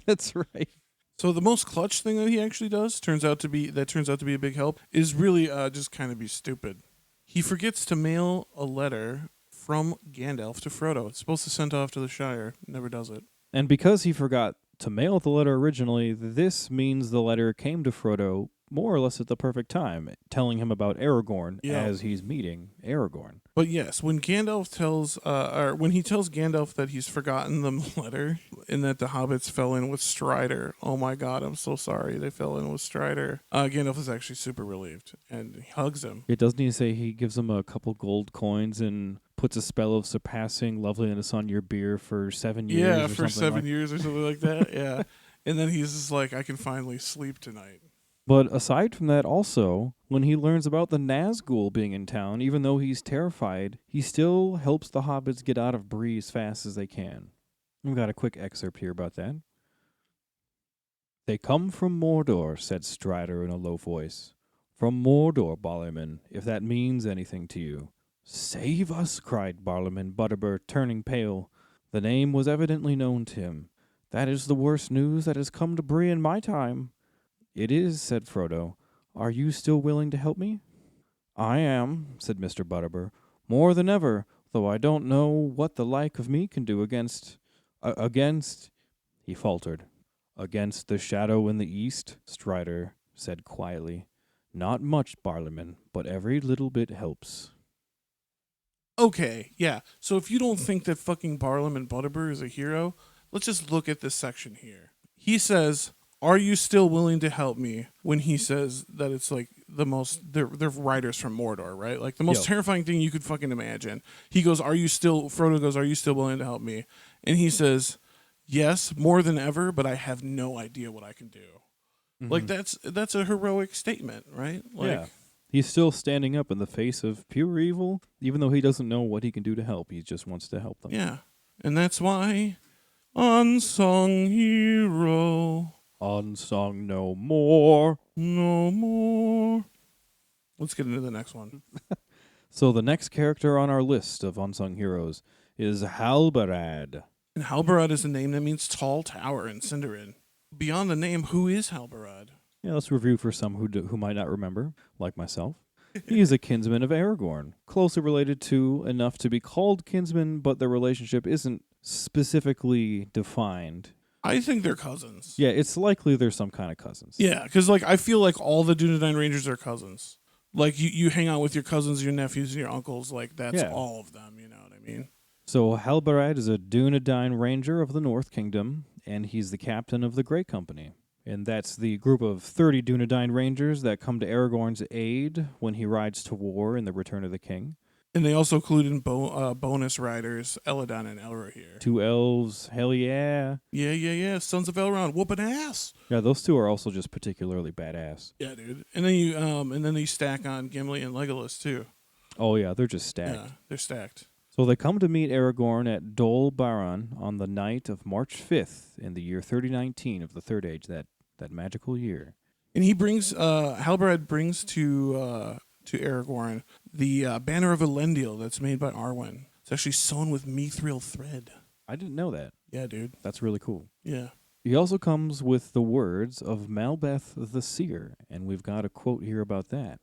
Speaker 2: That's right.
Speaker 1: So the most clutch thing that he actually does turns out to be a big help is really just kind of be stupid. He forgets to mail a letter from Gandalf to Frodo. It's supposed to send off to the Shire. Never does it.
Speaker 2: And because he forgot to mail the letter originally, this means the letter came to Frodo more or less at the perfect time, telling him about Aragorn as he's meeting Aragorn.
Speaker 1: But yes, when Gandalf tells Gandalf that he's forgotten the letter and that the hobbits fell in with Strider, oh my god, I'm so sorry they fell in with Strider. Gandalf is actually super relieved and he hugs him.
Speaker 2: Doesn't he say he gives him a couple gold coins and puts a spell of surpassing loveliness on your beer for 7 years?
Speaker 1: Yeah, for 7 years or something like that. Yeah, and then he's just like, I can finally sleep tonight.
Speaker 2: But aside from that also, when he learns about the Nazgul being in town, even though he's terrified, he still helps the hobbits get out of Bree as fast as they can. We've got a quick excerpt here about that. "They come from Mordor," said Strider in a low voice. "From Mordor, Barlaam, if that means anything to you." "Save us," cried Barlaam Butterbur, turning pale. The name was evidently known to him. "That is the worst news that has come to Bree in my time." "It is," said Frodo. "Are you still willing to help me?" "I am," said Mr. Butterbur, "more than ever, though I don't know what the like of me can do against, he faltered. "Against the shadow in the east," Strider said quietly. "Not much, Barlaam, but every little bit helps."
Speaker 1: Okay, yeah. So if you don't think that fucking Barlaam Butterbur is a hero, let's just look at this section here. He says, "Are you still willing to help me?" When he says that it's like they're riders from Mordor, right? Like the most terrifying thing you could fucking imagine. He goes, Frodo goes, "Are you still willing to help me?" And he says, yes, more than ever, but I have no idea what I can do. Mm-hmm. Like, that's a heroic statement, right? Like,
Speaker 2: yeah. He's still standing up in the face of pure evil, even though he doesn't know what he can do to help. He just wants to help them.
Speaker 1: Yeah. And that's why unsung hero.
Speaker 2: Unsung no more.
Speaker 1: No more. Let's get into the next one.
Speaker 2: So the next character on our list of unsung heroes is Halberd.
Speaker 1: And Halberd is a name that means tall tower in Sindarin. Beyond the name, who is Halberd?
Speaker 2: Yeah, let's review for some who might not remember, like myself. He is a kinsman of Aragorn, closely related to enough to be called kinsman, but their relationship isn't specifically defined.
Speaker 1: I think they're cousins.
Speaker 2: Yeah, it's likely they're some kind of cousins.
Speaker 1: Yeah, because I feel like all the Dunedain Rangers are cousins. Like, you hang out with your cousins, your nephews, and your uncles. Like, that's all of them, you know what I mean?
Speaker 2: So Halberd is a Dunedain Ranger of the North Kingdom, and he's the captain of the Great Company. And that's the group of 30 Dunedain Rangers that come to Aragorn's aid when he rides to war in The Return of the King.
Speaker 1: And they also include in bonus riders Elladan and Elrohir.
Speaker 2: 2 elves, hell yeah.
Speaker 1: Yeah. Sons of Elrond, whooping ass.
Speaker 2: Yeah, those 2 are also just particularly badass.
Speaker 1: Yeah, dude. And then you stack on Gimli and Legolas too.
Speaker 2: Oh yeah, they're just stacked.
Speaker 1: Yeah, they're stacked.
Speaker 2: So they come to meet Aragorn at Dol Baran on the night of March 5th in the year 3019 of the Third Age, that magical year.
Speaker 1: And he brings Halberd brings to Aragorn the banner of Elendil that's made by Arwen. It's actually sewn with mithril thread.
Speaker 2: I didn't know that.
Speaker 1: Yeah, dude.
Speaker 2: That's really cool.
Speaker 1: Yeah.
Speaker 2: He also comes with the words of Malbeth the Seer, and we've got a quote here about that.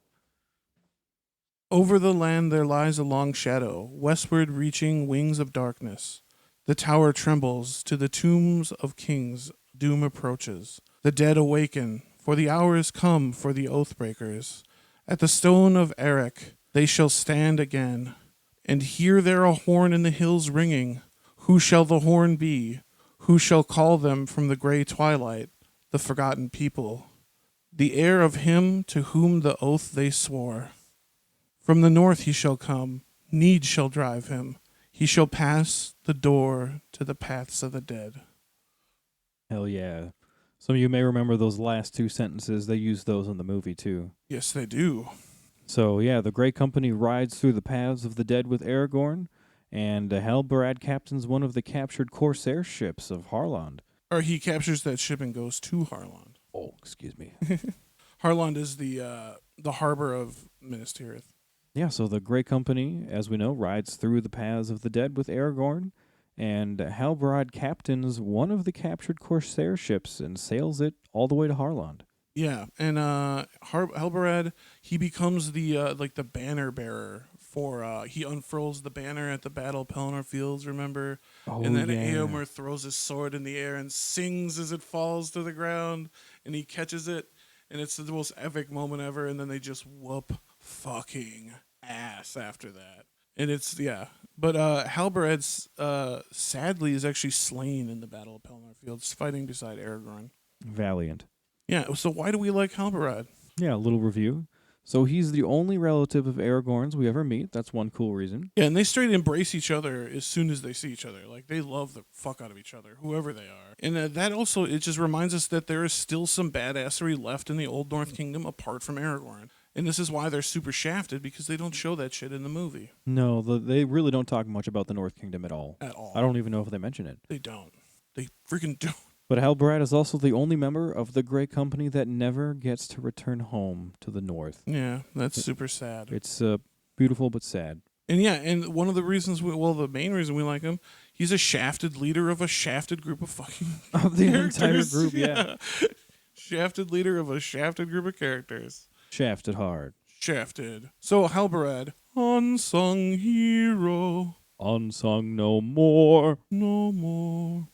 Speaker 1: Over the land there lies a long shadow, westward reaching wings of darkness. The tower trembles, to the tombs of kings doom approaches. The dead awaken, for the hour is come for the oath-breakers. At the stone of Erech they shall stand again, and hear there a horn in the hills ringing. Who shall the horn be? Who shall call them from the grey twilight, the forgotten people? The heir of him to whom the oath they swore. From the north he shall come, need shall drive him. He shall pass the door to the paths of the dead.
Speaker 2: Hell yeah. Some of you may remember those last 2 sentences. They used those in the movie, too.
Speaker 1: Yes, they do.
Speaker 2: So, yeah, the Great Company rides through the paths of the dead with Aragorn, and Halberd captains one of the captured corsair ships of Harland.
Speaker 1: Or he captures that ship and goes to Harland.
Speaker 2: Oh, excuse me.
Speaker 1: Harland is the harbor of Minas Tirith.
Speaker 2: Yeah, so the Great Company, as we know, rides through the paths of the dead with Aragorn, and Halberd captains one of the captured corsair ships and sails it all the way to Harland.
Speaker 1: Yeah, and Halberd, he becomes the the banner bearer for he unfurls the banner at the Battle of Pelennor Fields, remember?
Speaker 2: Oh,
Speaker 1: and then
Speaker 2: yeah.
Speaker 1: Éomer throws his sword in the air and sings as it falls to the ground, and he catches it, and it's the most epic moment ever, and then they just whoop fucking ass after that. And it's, yeah. But Halberd, sadly, is actually slain in the Battle of Pelennor Fields, fighting beside Aragorn.
Speaker 2: Valiant.
Speaker 1: Yeah, so why do we like Halberd?
Speaker 2: Yeah, a little review. So he's the only relative of Aragorn's we ever meet. That's one cool reason.
Speaker 1: Yeah, and they straight embrace each other as soon as they see each other. Like, they love the fuck out of each other, whoever they are. And that also, it just reminds us that there is still some badassery left in the Old North Kingdom apart from Aragorn. And this is why they're super shafted, because they don't show that shit in the movie.
Speaker 2: No, they really don't talk much about the North Kingdom at all.
Speaker 1: At all.
Speaker 2: I don't even know if they mention it.
Speaker 1: They don't. They freaking don't.
Speaker 2: But Halberd is also the only member of the Great Company that never gets to return home to the North.
Speaker 1: Yeah, that's super sad.
Speaker 2: It's beautiful but sad.
Speaker 1: And yeah, and one of the reasons, the main reason we like him, he's a shafted leader of a shafted group of fucking
Speaker 2: of the
Speaker 1: characters.
Speaker 2: Entire group, yeah.
Speaker 1: Shafted leader of a shafted group of characters.
Speaker 2: Shafted hard.
Speaker 1: Shafted. So Halberd, unsung hero.
Speaker 2: Unsung no more.
Speaker 1: No more.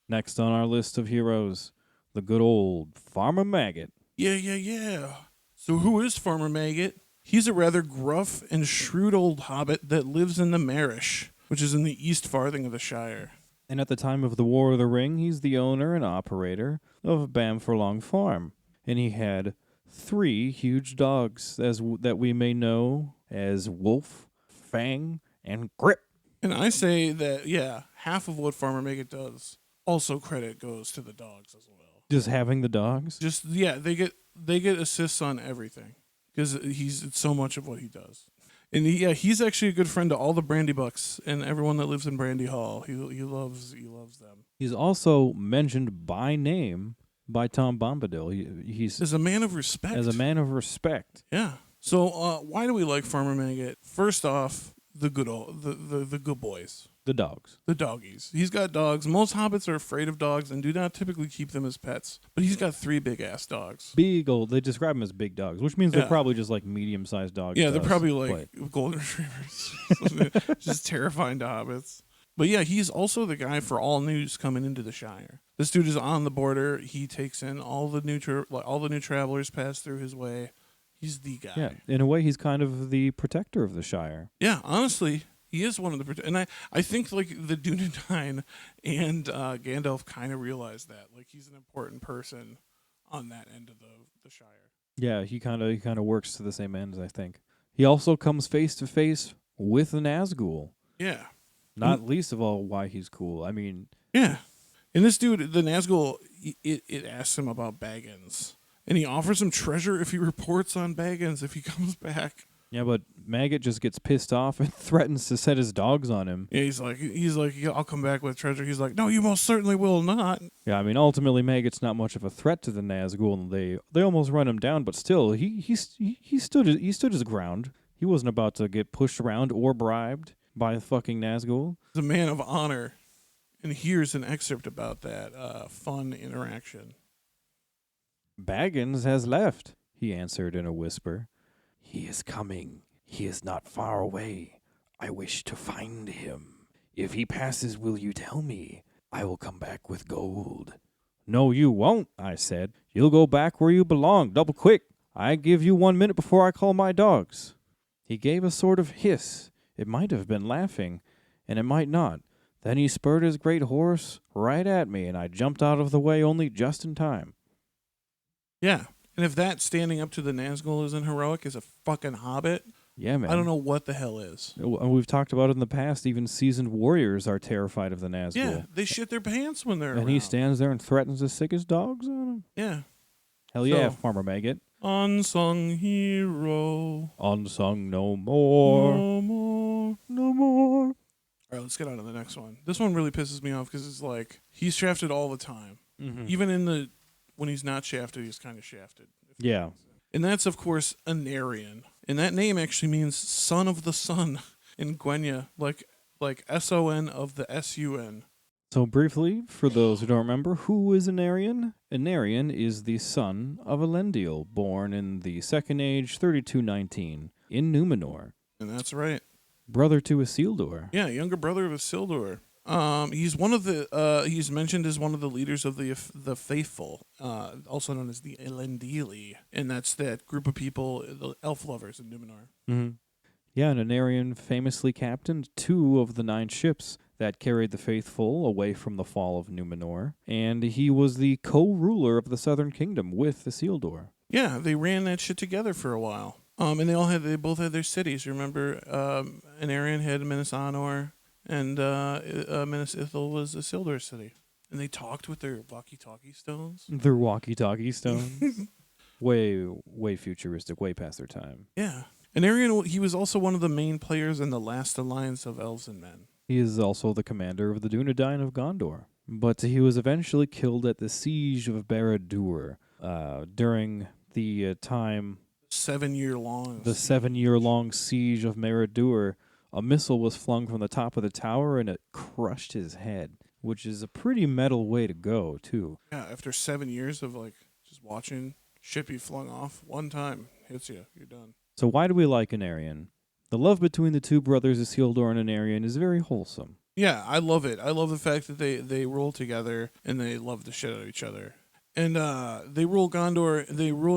Speaker 2: Next on our list of heroes, the good old Farmer Maggot.
Speaker 1: Yeah. So who is Farmer Maggot? He's a rather gruff and shrewd old hobbit that lives in the Marish, which is in the East Farthing of the Shire.
Speaker 2: And at the time of the War of the Ring, he's the owner and operator of Bamfurlong Farm. And he had 3 huge dogs that we may know as Wolf, Fang, and Grip.
Speaker 1: And I say that, half of what Farmer Maggot does, also credit goes to the dogs as well.
Speaker 2: Just having the dogs?
Speaker 1: They get assists on everything because it's so much of what he does. And he's actually a good friend to all the Brandy Bucks and everyone that lives in Brandy Hall. He loves them.
Speaker 2: He's also mentioned by name by Tom Bombadil. He's
Speaker 1: as a man of respect.
Speaker 2: Yeah.
Speaker 1: So why do we like Farmer Maggot? First off, the good boys.
Speaker 2: The dogs.
Speaker 1: The doggies. He's got dogs. Most hobbits are afraid of dogs and do not typically keep them as pets. But he's got 3 big-ass dogs.
Speaker 2: Big old. They describe them as big dogs, which means they're probably just like medium-sized dogs.
Speaker 1: Yeah, they're probably like golden retrievers. Just terrifying to hobbits. But yeah, he's also the guy for all news coming into the Shire. This dude is on the border. He takes in all the new travelers pass through his way. He's the guy.
Speaker 2: Yeah, in a way, he's kind of the protector of the Shire.
Speaker 1: Yeah, honestly. He is one of the... And I think, like, the Dunedain and Gandalf kind of realized that. Like, he's an important person on that end of the Shire.
Speaker 2: Yeah, he kind of works to the same ends, I think. He also comes face to face with the Nazgul.
Speaker 1: Yeah.
Speaker 2: Not least of all why he's cool. I mean...
Speaker 1: Yeah. And this dude, the Nazgul, it asks him about Baggins. And he offers him treasure if he reports on Baggins if he comes back.
Speaker 2: Yeah, but Maggot just gets pissed off and threatens to set his dogs on him.
Speaker 1: Yeah, he's like, I'll come back with treasure. He's like, no, you most certainly will not.
Speaker 2: Yeah, I mean, ultimately, Maggot's not much of a threat to the Nazgul, and they almost run him down. But still, he stood his ground. He wasn't about to get pushed around or bribed by the fucking Nazgul.
Speaker 1: He's a man of honor, and here's an excerpt about that fun interaction.
Speaker 2: Baggins has left, he answered in a whisper. He is coming. He is not far away. I wish to find him. If he passes, will you tell me? I will come back with gold. No, you won't, I said. You'll go back where you belong, double quick. I give you 1 minute before I call my dogs. He gave a sort of hiss. It might have been laughing, and it might not. Then he spurred his great horse right at me, and I jumped out of the way only just in time.
Speaker 1: Yeah. And if that standing up to the Nazgul isn't heroic as a fucking hobbit,
Speaker 2: yeah, man.
Speaker 1: I don't know what the hell is.
Speaker 2: We've talked about it in the past. Even seasoned warriors are terrified of the Nazgul.
Speaker 1: Yeah, they shit their pants when they're around.
Speaker 2: He stands there and threatens to sick his dogs on him.
Speaker 1: Yeah.
Speaker 2: Hell yeah, Farmer Maggot.
Speaker 1: Unsung hero.
Speaker 2: Unsung no more.
Speaker 1: No more.
Speaker 2: No more.
Speaker 1: All right, let's get on to the next one. This one really pisses me off because it's like, he's shafted all the time.
Speaker 2: Mm-hmm.
Speaker 1: Even when he's not shafted, he's kind of shafted.
Speaker 2: Yeah.
Speaker 1: And that's, of course, Anarion. And that name actually means son of the sun in Gwenya, like S-O-N of the S-U-N.
Speaker 2: So briefly, for those who don't remember, who is Anarion? Anarion is the son of Elendil, born in the Second Age, 3219, in Numenor.
Speaker 1: And that's right.
Speaker 2: Brother to Isildur.
Speaker 1: Yeah, younger brother of Isildur. He's mentioned as one of the leaders of the faithful, also known as the Elendili, and that's that group of people, the elf lovers in Numenor.
Speaker 2: Mm-hmm. Yeah, and Anarion famously captained 2 of the 9 ships that carried the faithful away from the fall of Numenor, and he was the co-ruler of the Southern Kingdom with Isildur.
Speaker 1: Yeah, they ran that shit together for a while. And they both had their cities. Remember, Anarion had Minas Anor. And Minas Ithil was Isildur's city. And they talked with their walkie-talkie stones.
Speaker 2: Their walkie-talkie stones? way futuristic, way past their time.
Speaker 1: Yeah. And Anarion, he was also one of the main players in the last alliance of elves and men.
Speaker 2: He is also the commander of the Dunedain of Gondor. But he was eventually killed at the siege of Barad-dûr during the time...
Speaker 1: 7-year-long.
Speaker 2: The 7-year-long siege of Barad-dûr. A missile was flung from the top of the tower, and it crushed his head, which is a pretty metal way to go, too.
Speaker 1: Yeah, after 7 years of, just watching shit be flung off, one time hits you, you're done.
Speaker 2: So why do we like Anarion? The love between the 2 brothers, Isildur and Anarion, is very wholesome.
Speaker 1: Yeah, I love it. I love the fact that they roll together, and they love the shit out of each other. And they rule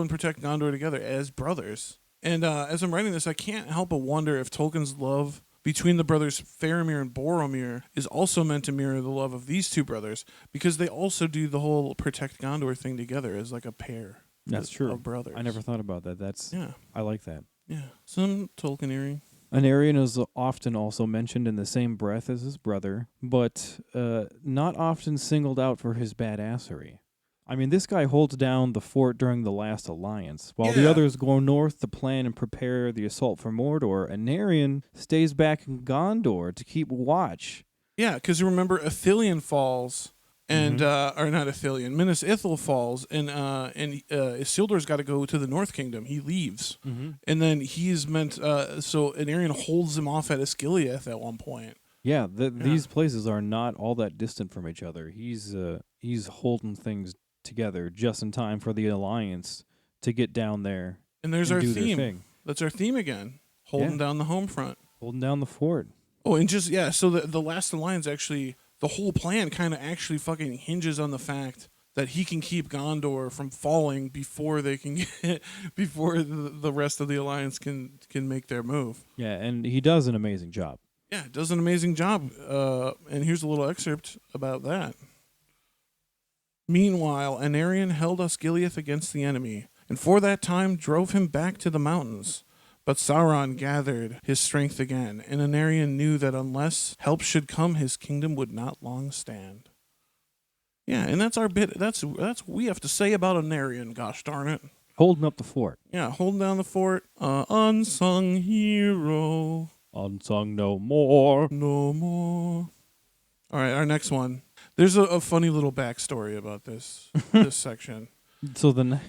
Speaker 1: and protect Gondor together as brothers. And as I'm writing this, I can't help but wonder if Tolkien's love between the brothers Faramir and Boromir is also meant to mirror the love of these 2 brothers, because they also do the whole protect Gondor thing together as like a pair.
Speaker 2: That's true.
Speaker 1: Of brothers.
Speaker 2: I never thought about that. Yeah. I like that.
Speaker 1: Yeah. Some Tolkieneering.
Speaker 2: Anarion is often also mentioned in the same breath as his brother, but not often singled out for his badassery. I mean, this guy holds down the fort during the last alliance. While the others go north to plan and prepare the assault for Mordor, Anarion stays back in Gondor to keep watch.
Speaker 1: Yeah, because remember, Ithilien falls, and or not Ithilien, Minas Ithil falls, and Isildur's got to go to the North Kingdom. He leaves, and then he's meant. So Anarion holds him off at Osgiliath at one point.
Speaker 2: Yeah, these places are not all that distant from each other. He's holding things together just in time for the alliance to get down there.
Speaker 1: And there's our
Speaker 2: do
Speaker 1: theme.
Speaker 2: Their thing.
Speaker 1: That's our theme again. Holding down the home front.
Speaker 2: Holding down the fort.
Speaker 1: Oh, and just so the last alliance actually, the whole plan kind of actually fucking hinges on the fact that he can keep Gondor from falling before they can get before the rest of the alliance can make their move.
Speaker 2: Yeah, and he does an amazing job.
Speaker 1: Yeah, does an amazing job. And here's a little excerpt about that. Meanwhile, Anarion held Osgiliath against the enemy, and for that time drove him back to the mountains. But Sauron gathered his strength again, and Anarion knew that unless help should come, his kingdom would not long stand. Yeah, and that's our bit. That's what we have to say about Anarion, gosh darn it.
Speaker 2: Holding up the fort.
Speaker 1: Yeah, holding down the fort. Unsung hero.
Speaker 2: Unsung no more.
Speaker 1: No more. All right, our next one. There's a funny little backstory about this section.
Speaker 2: So then,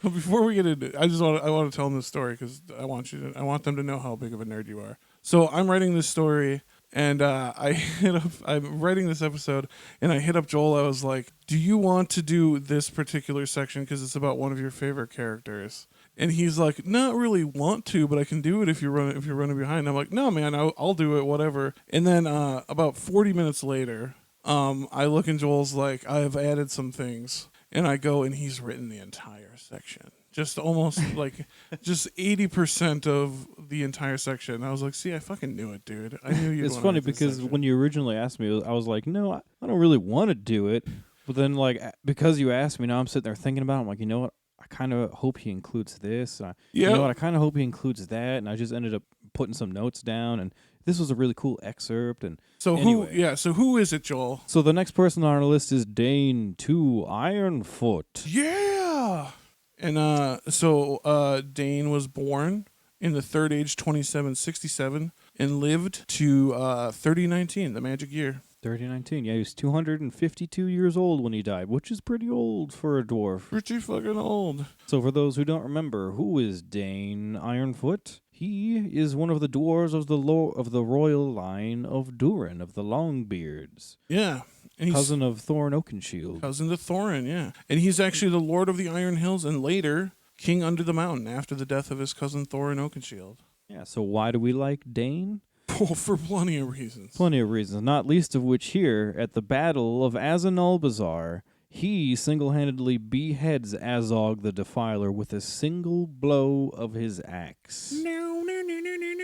Speaker 1: before we get into it, I want to tell them this story because I want them to know how big of a nerd you are. So I'm writing this story, and I'm writing this episode, and I hit up Joel. I was like, "Do you want to do this particular section because it's about one of your favorite characters?" And he's like, "Not really want to, but I can do it if you're running behind." I'm like, "No, man, I'll do it, whatever." And then about 40 minutes later, I look and Joel's like, "I have added some things." And I go, and he's written the entire section. Just almost like, just 80% of the entire section. I was like, see, I fucking knew it, dude. I knew you'd
Speaker 2: It's funny because when you originally asked me, I was like, no, I don't really want to do it. But then, like, because you asked me, now I'm sitting there thinking about it. I'm like, you know what? I kind of hope he includes this. You know what? I kind of hope he includes that. And I just ended up putting some notes down. And this was a really cool excerpt. And
Speaker 1: so anyway. So who is it, Joel?
Speaker 2: So the next person on our list is Dane2 Ironfoot.
Speaker 1: Yeah. And so Dane was born in the Third Age 2767 and lived to 3019, the magic year.
Speaker 2: 3019. Yeah, he was 252 years old when he died, which is pretty old for a dwarf.
Speaker 1: Pretty fucking old.
Speaker 2: So for those who don't remember, who is Dane Ironfoot? He is one of the dwarves of the royal line of Durin, of the Longbeards.
Speaker 1: Yeah. And
Speaker 2: cousin of Thorin Oakenshield.
Speaker 1: Cousin to Thorin, yeah. And he's actually the Lord of the Iron Hills and later King Under the Mountain after the death of his cousin Thorin Oakenshield.
Speaker 2: Yeah, so why do we like Dane?
Speaker 1: Well, for plenty of reasons.
Speaker 2: Plenty of reasons, not least of which here, at the Battle of Azanulbazar, he single-handedly beheads Azog the Defiler with a single blow of his axe.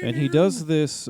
Speaker 2: And he does this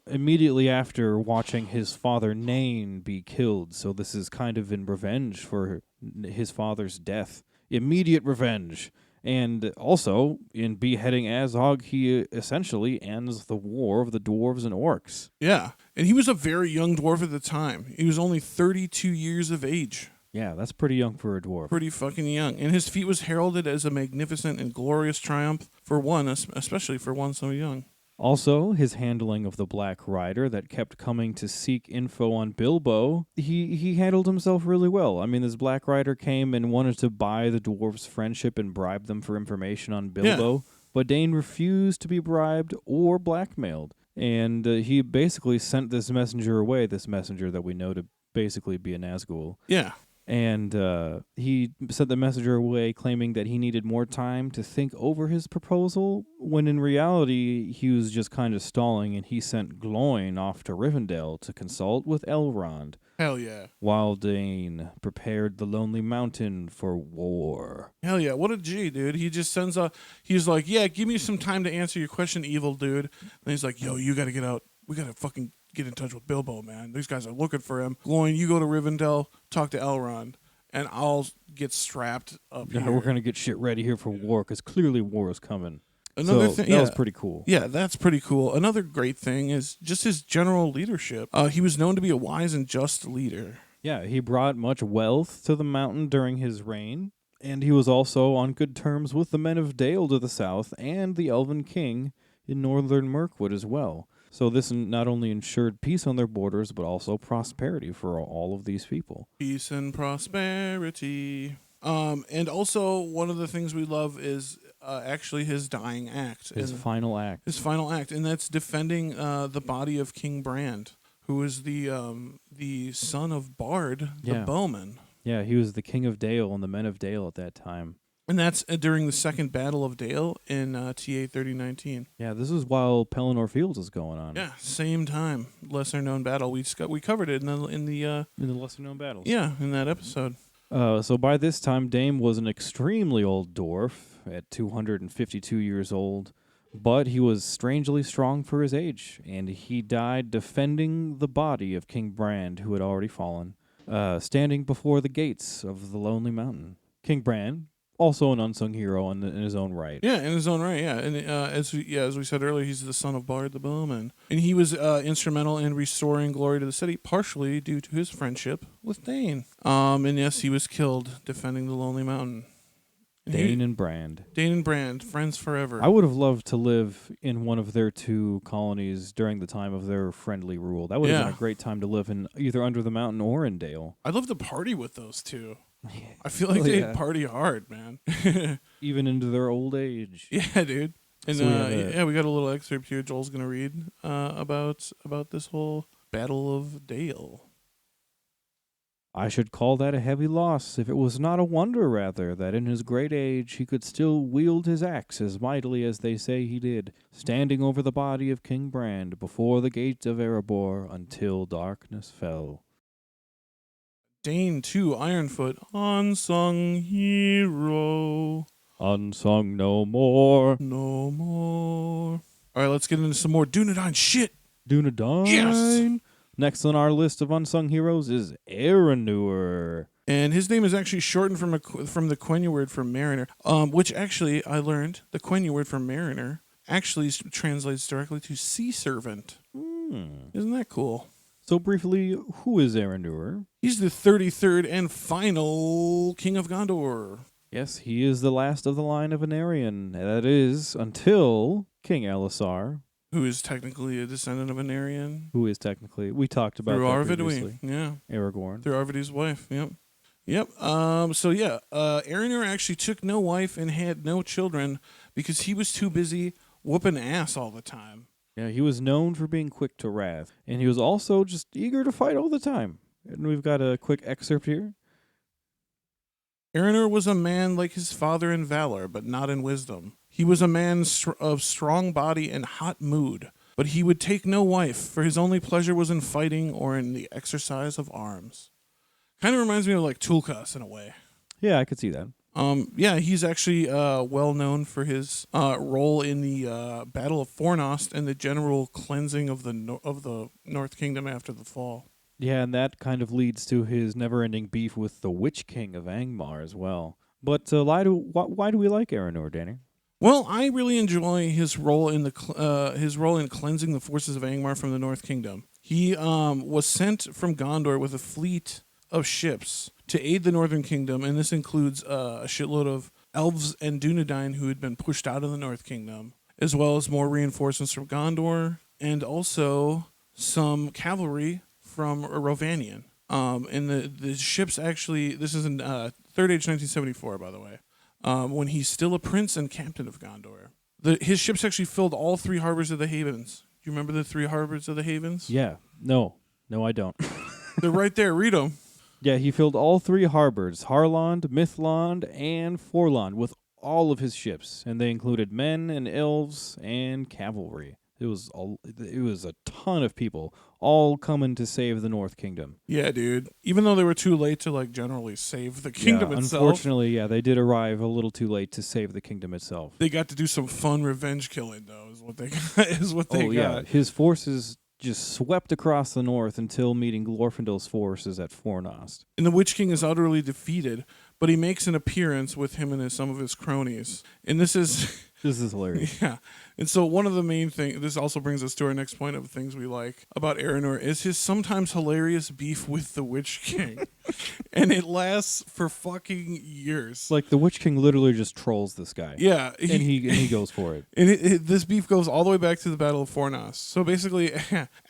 Speaker 2: immediately after watching his father Nain be killed, so this is kind of in revenge for his father's death. Immediate revenge. And also, in beheading Azog, he essentially ends the war of the dwarves and orcs.
Speaker 1: Yeah, and he was a very young dwarf at the time. He was only 32 years of age.
Speaker 2: Yeah, that's pretty young for a dwarf.
Speaker 1: Pretty fucking young. And his feat was heralded as a magnificent and glorious triumph for one, especially for one so young.
Speaker 2: Also, his handling of the Black Rider that kept coming to seek info on Bilbo, he handled himself really well. I mean, this Black Rider came and wanted to buy the dwarves' friendship and bribe them for information on Bilbo, but Dane refused to be bribed or blackmailed. And he basically sent this messenger away, this messenger that we know to basically be a Nazgul.
Speaker 1: Yeah.
Speaker 2: And he sent the messenger away claiming that he needed more time to think over his proposal, when in reality he was just kind of stalling, and he sent Gloin off to Rivendell to consult with Elrond.
Speaker 1: Hell yeah.
Speaker 2: While Dane prepared the Lonely Mountain for war.
Speaker 1: Hell yeah. What a G, dude. He just sends he's like, yeah, give me some time to answer your question, evil dude. And he's like, yo, you got to get out. We got to fucking get in touch with Bilbo, man. These guys are looking for him. Gloin, you go to Rivendell, talk to Elrond, and I'll get strapped up here.
Speaker 2: We're going to get shit ready here for war, because clearly war is coming.
Speaker 1: Another thing,
Speaker 2: that was pretty cool.
Speaker 1: Yeah, that's pretty cool. Another great thing is just his general leadership. He was known to be a wise and just leader.
Speaker 2: Yeah, he brought much wealth to the mountain during his reign, and he was also on good terms with the men of Dale to the south and the Elven King in northern Mirkwood as well. So this not only ensured peace on their borders, but also prosperity for all of these people.
Speaker 1: Peace and prosperity. And also, one of the things we love is actually his dying act.
Speaker 2: His final act.
Speaker 1: His final act, and that's defending the body of King Brand, who is the son of Bard, the bowman.
Speaker 2: Yeah, he was the king of Dale and the men of Dale at that time.
Speaker 1: And that's during the Second Battle of Dale in TA 3019.
Speaker 2: Yeah, this is while Pelennor Fields is going on.
Speaker 1: Yeah, same time. Lesser known battle. We covered it in the
Speaker 2: lesser known battles.
Speaker 1: Yeah, in that episode.
Speaker 2: So by this time, Dame was an extremely old dwarf at 252 years old, but he was strangely strong for his age, and he died defending the body of King Brand, who had already fallen, standing before the gates of the Lonely Mountain. King Brand, also an unsung hero in his own right.
Speaker 1: Yeah, in his own right, yeah. And as we said earlier, he's the son of Bard the Bowman. And he was instrumental in restoring glory to the city, partially due to his friendship with Dane. And yes, he was killed defending the Lonely Mountain. And
Speaker 2: Dane and Brand,
Speaker 1: friends forever.
Speaker 2: I would have loved to live in one of their two colonies during the time of their friendly rule. That would have been a great time to live in either Under the Mountain or in Dale.
Speaker 1: I'd love to party with those two. I feel like they'd party hard, man.
Speaker 2: Even into their old age.
Speaker 1: Yeah, dude. And
Speaker 2: so
Speaker 1: we got a little excerpt here Joel's going to read about this whole Battle of Dale.
Speaker 2: I should call that a heavy loss, if it was not a wonder, rather, that in his great age he could still wield his axe as mightily as they say he did, standing over the body of King Brand before the gate of Erendor until darkness fell.
Speaker 1: Dane2 Ironfoot, unsung hero.
Speaker 2: Unsung no more.
Speaker 1: No more. All right, let's get into some more Dunedain shit.
Speaker 2: Dunedain?
Speaker 1: Yes!
Speaker 2: Next on our list of unsung heroes is Erendor.
Speaker 1: And his name is actually shortened from the Quenya word for mariner, which actually I learned the Quenya word for mariner actually translates directly to sea servant. Isn't that cool?
Speaker 2: So briefly, who is Erendor?
Speaker 1: He's the 33rd and final king of Gondor.
Speaker 2: Yes, he is the last of the line of Anarion. That is, until King Elisar.
Speaker 1: Who is technically a descendant of Anarion.
Speaker 2: We talked about
Speaker 1: through
Speaker 2: that
Speaker 1: Arvidwe,
Speaker 2: previously.
Speaker 1: Yeah.
Speaker 2: Aragorn.
Speaker 1: Through Arvidwe's wife, Yep. Erendor actually took no wife and had no children because he was too busy whooping ass all the time.
Speaker 2: Yeah, he was known for being quick to wrath, and he was also just eager to fight all the time. And we've got a quick excerpt here.
Speaker 1: Erendor was a man like his father in valor, but not in wisdom. He was a man of strong body and hot mood, but he would take no wife, for his only pleasure was in fighting or in the exercise of arms. Kind of reminds me of like Tulkas in a way.
Speaker 2: Yeah, I could see that.
Speaker 1: He's actually well known for his role in the Battle of Fornost and the general cleansing of the North Kingdom after the fall.
Speaker 2: Yeah, and that kind of leads to his never-ending beef with the Witch King of Angmar as well. But why do we like Erendor, Danny?
Speaker 1: Well, I really enjoy his role in cleansing the forces of Angmar from the North Kingdom. He was sent from Gondor with a fleet of ships to aid the Northern Kingdom, and this includes a shitload of elves and Dunedain who had been pushed out of the North Kingdom, as well as more reinforcements from Gondor, and also some cavalry from Rovanion. And the ships actually, this is in Third Age 1974, by the way, when he's still a prince and captain of Gondor. His ships actually filled all three harbors of the Havens. Do you remember the three harbors of the Havens?
Speaker 2: Yeah. No, I don't.
Speaker 1: They're right there. Read them.
Speaker 2: Yeah, he filled all three harbors, Harlond, Mithlond, and Forlond, with all of his ships, and they included men and elves and cavalry. It was a ton of people, all coming to save the North Kingdom.
Speaker 1: Yeah, dude. Even though they were too late to generally save the kingdom itself.
Speaker 2: Unfortunately, they did arrive a little too late to save the kingdom itself.
Speaker 1: They got to do some fun revenge killing, though, is what they got.
Speaker 2: Yeah. His forces just swept across the north until meeting Glorfindel's forces at Fornost.
Speaker 1: And the Witch King is utterly defeated, but he makes an appearance with him and some of his cronies. And this is
Speaker 2: This is hilarious.
Speaker 1: Yeah. And so one of the main things, this also brings us to our next point of things we like about Erendor, is his sometimes hilarious beef with the Witch King. And it lasts for fucking years.
Speaker 2: Like, the Witch King literally just trolls this guy.
Speaker 1: Yeah.
Speaker 2: And he goes for it.
Speaker 1: And this beef goes all the way back to the Battle of Fornos. So basically,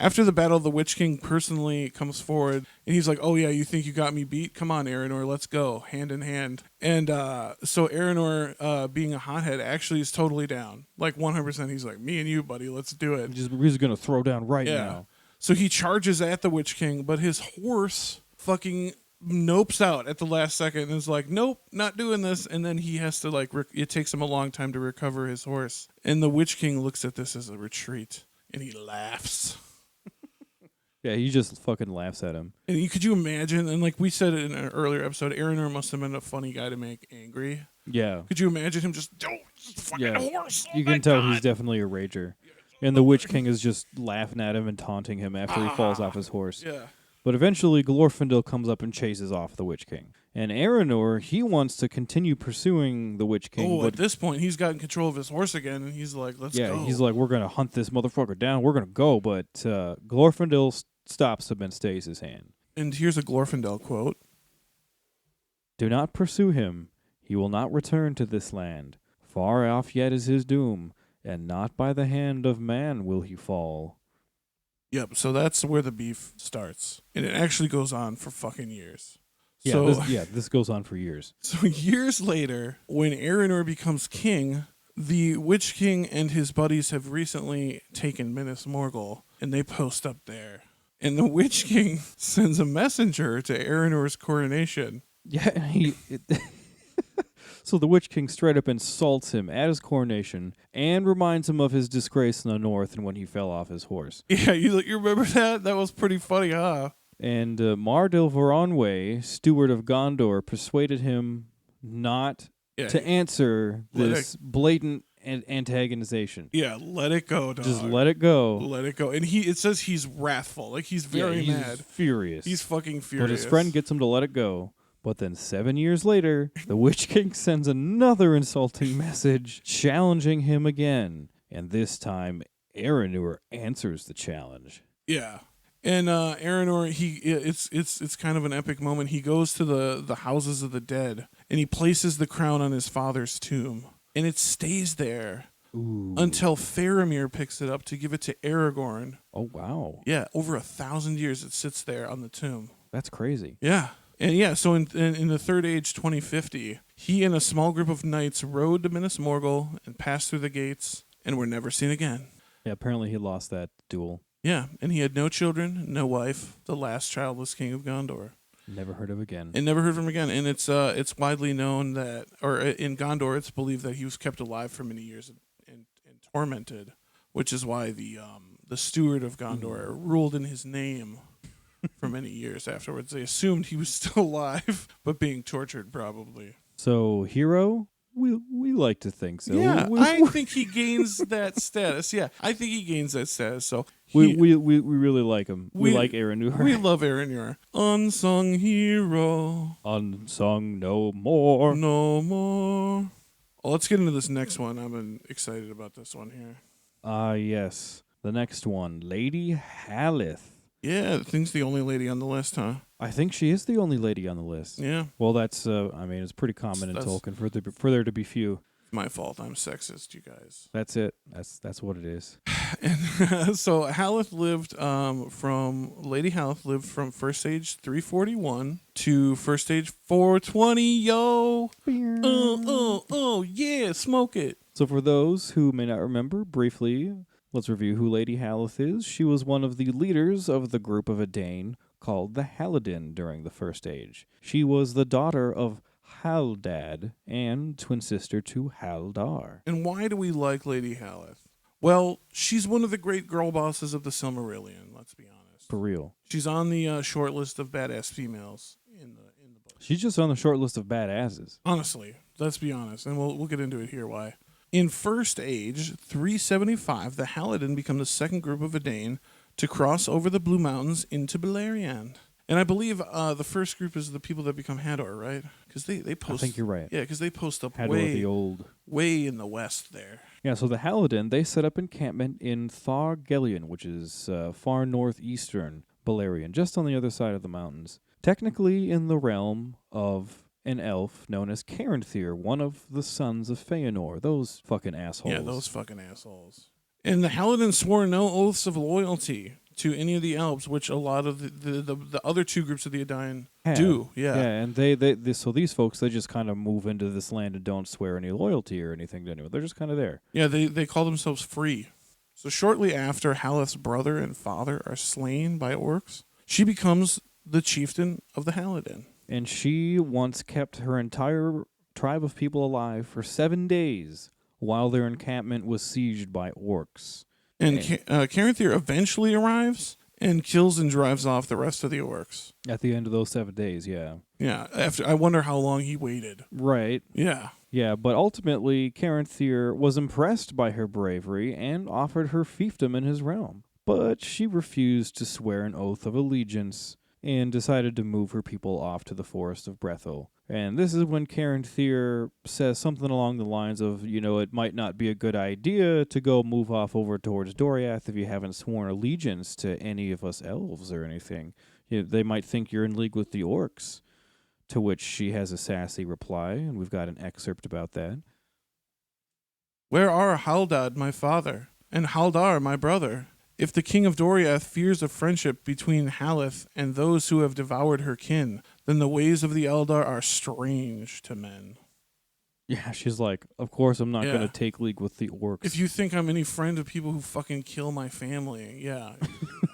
Speaker 1: after the battle, the Witch King personally comes forward, and he's like, oh yeah, you think you got me beat? Come on, Erendor, let's go, hand in hand. And so Erendor, being a hothead, actually is totally down. Like 100%, he's like, me and you, buddy, let's do it.
Speaker 2: He's going to throw down right now.
Speaker 1: So he charges at the Witch King, but his horse fucking nopes out at the last second and is like, nope, not doing this. And then he has to, it takes him a long time to recover his horse. And the Witch King looks at this as a retreat, and he laughs.
Speaker 2: Yeah, he just fucking laughs at him.
Speaker 1: And could you imagine, and like we said in an earlier episode, Erendor must have been a funny guy to make angry.
Speaker 2: Yeah.
Speaker 1: Could you imagine him just, fucking horse?
Speaker 2: You can tell he's definitely a rager. And the Witch King is just laughing at him and taunting him after he falls off his horse.
Speaker 1: Yeah.
Speaker 2: But eventually, Glorfindel comes up and chases off the Witch King. And Erendor, he wants to continue pursuing the Witch King.
Speaker 1: Oh, at this point, he's gotten control of his horse again, and he's like, let's go.
Speaker 2: Yeah, he's like, we're going to hunt this motherfucker down. We're going to go. But Glorfindel stops him and stays his hand.
Speaker 1: And here's a Glorfindel quote.
Speaker 2: Do not pursue him. He will not return to this land. Far off yet is his doom, and not by the hand of man will he fall.
Speaker 1: Yep, so that's where the beef starts. And it actually goes on for fucking years.
Speaker 2: Yeah, this goes on for years.
Speaker 1: So years later, when Erendor becomes king, the Witch King and his buddies have recently taken Minas Morgul, and they post up there. And the Witch King sends a messenger to Erendor's coronation.
Speaker 2: Yeah, so the Witch King straight up insults him at his coronation and reminds him of his disgrace in the north and when he fell off his horse.
Speaker 1: Yeah, you remember that? That was pretty funny, huh?
Speaker 2: And Mardil Voronwe, steward of Gondor, persuaded him not to answer this blatant antagonization.
Speaker 1: Yeah, let it go, dog.
Speaker 2: Just let it go.
Speaker 1: Let it go. And it says he's wrathful. Like, he's very mad.
Speaker 2: Furious.
Speaker 1: He's fucking furious.
Speaker 2: But his friend gets him to let it go. But then 7 years later, the Witch King sends another insulting message challenging him again. And this time, Erendor answers the challenge.
Speaker 1: Yeah. And Erendor, it's kind of an epic moment. He goes to the houses of the dead, and he places the crown on his father's tomb. And it stays there until Faramir picks it up to give it to Aragorn.
Speaker 2: Oh, wow.
Speaker 1: Yeah, over 1,000 years it sits there on the tomb.
Speaker 2: That's crazy.
Speaker 1: Yeah. And yeah, so in the Third Age 2050, he and a small group of knights rode to Minas Morgul and passed through the gates and were never seen again.
Speaker 2: Yeah, apparently he lost that duel.
Speaker 1: Yeah, and he had no children, no wife, the last childless king of Gondor.
Speaker 2: Never heard of again.
Speaker 1: And never heard of him again. And it's widely known that, or in Gondor, it's believed that he was kept alive for many years and tormented, which is why the steward of Gondor ruled in his name for many years afterwards. They assumed he was still alive, but being tortured probably.
Speaker 2: So, hero? We like to think so.
Speaker 1: Yeah, I think he gains that status. Yeah, I think he gains that status. So
Speaker 2: we really like him. We like Erendor.
Speaker 1: We love Erendor. Unsung hero.
Speaker 2: Unsung no more.
Speaker 1: No more. Well, let's get into this next one. I'm excited about this one here.
Speaker 2: Yes. The next one, Lady Halith.
Speaker 1: Yeah, I think's the only lady on the list, huh?
Speaker 2: I think she is the only lady on the list.
Speaker 1: Yeah.
Speaker 2: Well, that's, it's pretty common in Tolkien for there to be few.
Speaker 1: My fault. I'm sexist, you guys.
Speaker 2: That's it. That's what it is.
Speaker 1: And so Halith lived Lady Halith lived from First Age 341 to First Age 420, yo. Yeah, smoke it.
Speaker 2: So for those who may not remember, briefly, let's review who Lady Halith is. She was one of the leaders of the group of a Dane called the Halidin during the First Age. She was the daughter of Haldad and twin sister to Haldar. And
Speaker 1: why do we like Lady Halith? Well, she's one of the great girl bosses of the Silmarillion, let's be honest.
Speaker 2: For real.
Speaker 1: She's on the short list of badass females in the book.
Speaker 2: She's just on the short list of badasses.
Speaker 1: Honestly, let's be honest, and we'll get into it here why. In First Age 375, the Halidin become the second group of Edain to cross over the Blue Mountains into Beleriand. And I believe the first group is the people that become Hador, right? Because they post.
Speaker 2: I think you're right.
Speaker 1: Yeah, because they post up
Speaker 2: Hador
Speaker 1: way in the west there.
Speaker 2: Yeah, so the Halidin, they set up encampment in Thargelion, which is far northeastern Beleriand, just on the other side of the mountains. Technically in the realm of an elf known as Caranthir, one of the sons of Feanor. Those fucking assholes.
Speaker 1: Yeah, those fucking assholes. And the Halidin swore no oaths of loyalty to any of the elves, which a lot of the other two groups of the Edain do. Yeah.
Speaker 2: Yeah, and so these folks, they just kind of move into this land and don't swear any loyalty or anything to anyone. They're just kind of there.
Speaker 1: Yeah, they call themselves free. So shortly after Halith's brother and father are slain by orcs, she becomes the chieftain of the Halidin.
Speaker 2: And she once kept her entire tribe of people alive for 7 days while their encampment was sieged by orcs.
Speaker 1: And Caranthir eventually arrives and kills and drives off the rest of the orcs.
Speaker 2: At the end of those 7 days, yeah.
Speaker 1: Yeah, I wonder how long he waited.
Speaker 2: Right.
Speaker 1: Yeah.
Speaker 2: Yeah, but ultimately, Caranthir was impressed by her bravery and offered her fiefdom in his realm. But she refused to swear an oath of allegiance and decided to move her people off to the forest of Brethil. And this is when Caranthir says something along the lines of, it might not be a good idea to go move off over towards Doriath if you haven't sworn allegiance to any of us elves or anything. They might think you're in league with the orcs. To which she has a sassy reply, and we've got an excerpt about that.
Speaker 1: Where are Haldad, my father, and Haldar, my brother? If the king of Doriath fears a friendship between Halith and those who have devoured her kin, then the ways of the Eldar are strange to men.
Speaker 2: Yeah, she's like, of course I'm not going to take league with the orcs.
Speaker 1: If you think I'm any friend of people who fucking kill my family, yeah.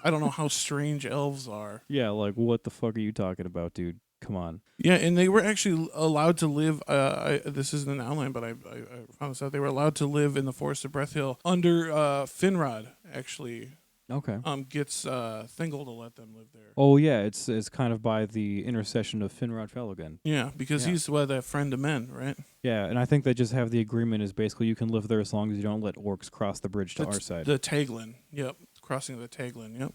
Speaker 1: I don't know how strange elves are.
Speaker 2: Yeah, like, what the fuck are you talking about, dude? Come on.
Speaker 1: Yeah, and they were actually allowed to live, this isn't an outline, but I found this out. They were allowed to live in the forest of Brethil under Finrod, actually.
Speaker 2: Okay.
Speaker 1: Gets Thingol to let them live there.
Speaker 2: Oh, yeah, it's kind of by the intercession of Finrod Felagund.
Speaker 1: Yeah, because he's a friend of men, right?
Speaker 2: Yeah, and I think they just have the agreement is basically you can live there as long as you don't let orcs cross the bridge to our side.
Speaker 1: The Taglin, yep. Crossing the Taglin, yep.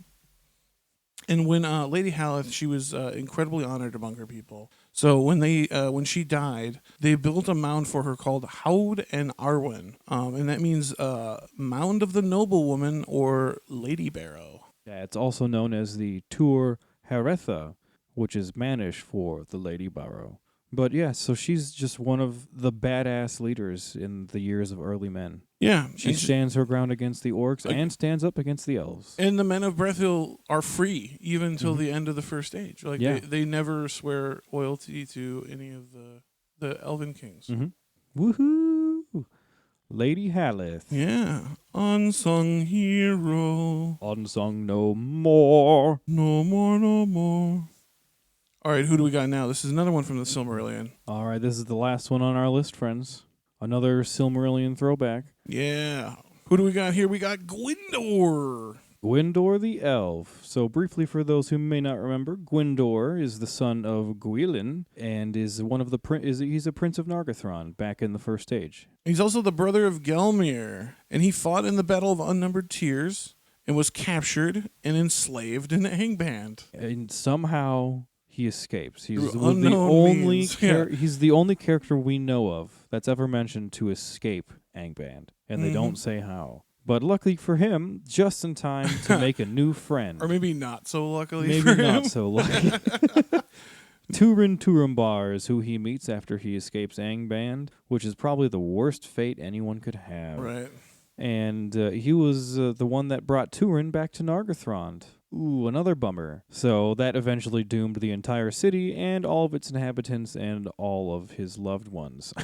Speaker 1: And when Lady Halith, she was incredibly honored among her people. So when she died, they built a mound for her called Haud and Arwen, and that means Mound of the Noblewoman or Lady Barrow.
Speaker 2: Yeah, it's also known as the Tur Haretha, which is Manish for the Lady Barrow. But yeah, so she's just one of the badass leaders in the years of early men.
Speaker 1: Yeah.
Speaker 2: She stands her ground against the orcs and stands up against the elves.
Speaker 1: And the men of Brethil are free even until the end of the first age. Like they never swear loyalty to any of the elven kings.
Speaker 2: Mm-hmm. Woohoo! Lady Halith.
Speaker 1: Yeah. Unsung hero.
Speaker 2: Unsung no more.
Speaker 1: No more, no more. All right, who do we got now? This is another one from the Silmarillion.
Speaker 2: All right, this is the last one on our list, friends. Another Silmarillion throwback.
Speaker 1: Yeah. Who do we got here? We got Gwindor.
Speaker 2: Gwindor the Elf. So briefly, for those who may not remember, Gwindor is the son of Gwilyn and is one of the he's a prince of Nargothrond back in the First Age.
Speaker 1: He's also the brother of Gelmir, and he fought in the Battle of Unnumbered Tears and was captured and enslaved and angbanned.
Speaker 2: And somehow he escapes. He's
Speaker 1: He's
Speaker 2: the only character we know of that's ever mentioned to escape Angband, and they don't say how. But luckily for him, just in time to make a new friend.
Speaker 1: Or maybe not so luckily
Speaker 2: maybe
Speaker 1: for him.
Speaker 2: Not so lucky. Turin Turambar is who he meets after he escapes Angband, which is probably the worst fate anyone could have.
Speaker 1: Right.
Speaker 2: And he was the one that brought Turin back to Nargothrond. Ooh, another bummer. So that eventually doomed the entire city and all of its inhabitants and all of his loved ones.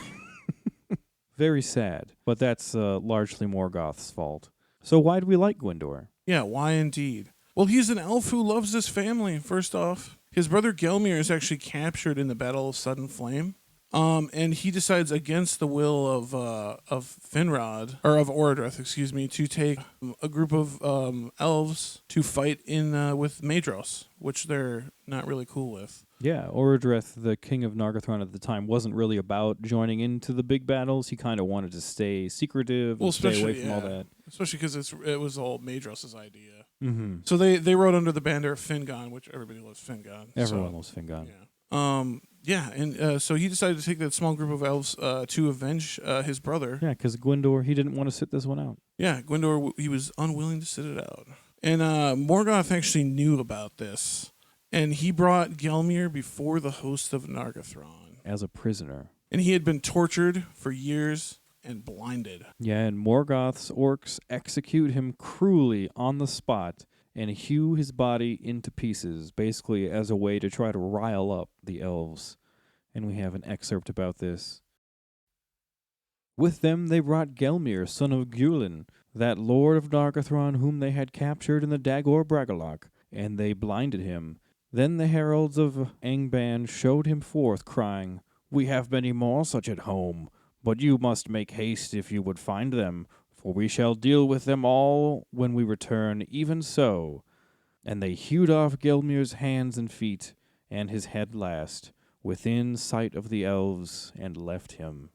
Speaker 2: Very sad, but that's largely Morgoth's fault. So why do we like Gwindor?
Speaker 1: Yeah, why indeed? Well, he's an elf who loves his family, first off. His brother Gelmir is actually captured in the Battle of Sudden Flame. And he decides against the will of Finrod, or of Orodreth, to take a group of elves to fight with Maedhros, which they're not really cool with.
Speaker 2: Yeah, Orodreth, the king of Nargothrond at the time, wasn't really about joining into the big battles. He kind of wanted to stay secretive and stay away from all that.
Speaker 1: Especially because it was all Maedhros' idea.
Speaker 2: Mm-hmm.
Speaker 1: So they wrote under the banner of Fingon, which everybody loves Fingon.
Speaker 2: Everyone loves Fingon.
Speaker 1: Yeah. And so he decided to take that small group of elves to avenge his brother.
Speaker 2: Yeah, because Gwindor, he didn't want to sit this one out.
Speaker 1: Yeah, Gwindor, he was unwilling to sit it out. And Morgoth actually knew about this. And he brought Gelmir before the host of Nargothrond.
Speaker 2: As a prisoner.
Speaker 1: And he had been tortured for years and blinded.
Speaker 2: Yeah, and Morgoth's orcs execute him cruelly on the spot and hew his body into pieces, basically as a way to try to rile up the elves. And we have an excerpt about this. With them they brought Gelmir, son of Gulin, that lord of Nargothrond whom they had captured in the Dagor Bragollach, and they blinded him. Then the heralds of Angband showed him forth, crying, We have many more such at home, but you must make haste if you would find them, for we shall deal with them all when we return, even so. And they hewed off Gelmir's hands and feet, and his head last, within sight of the elves, and left him.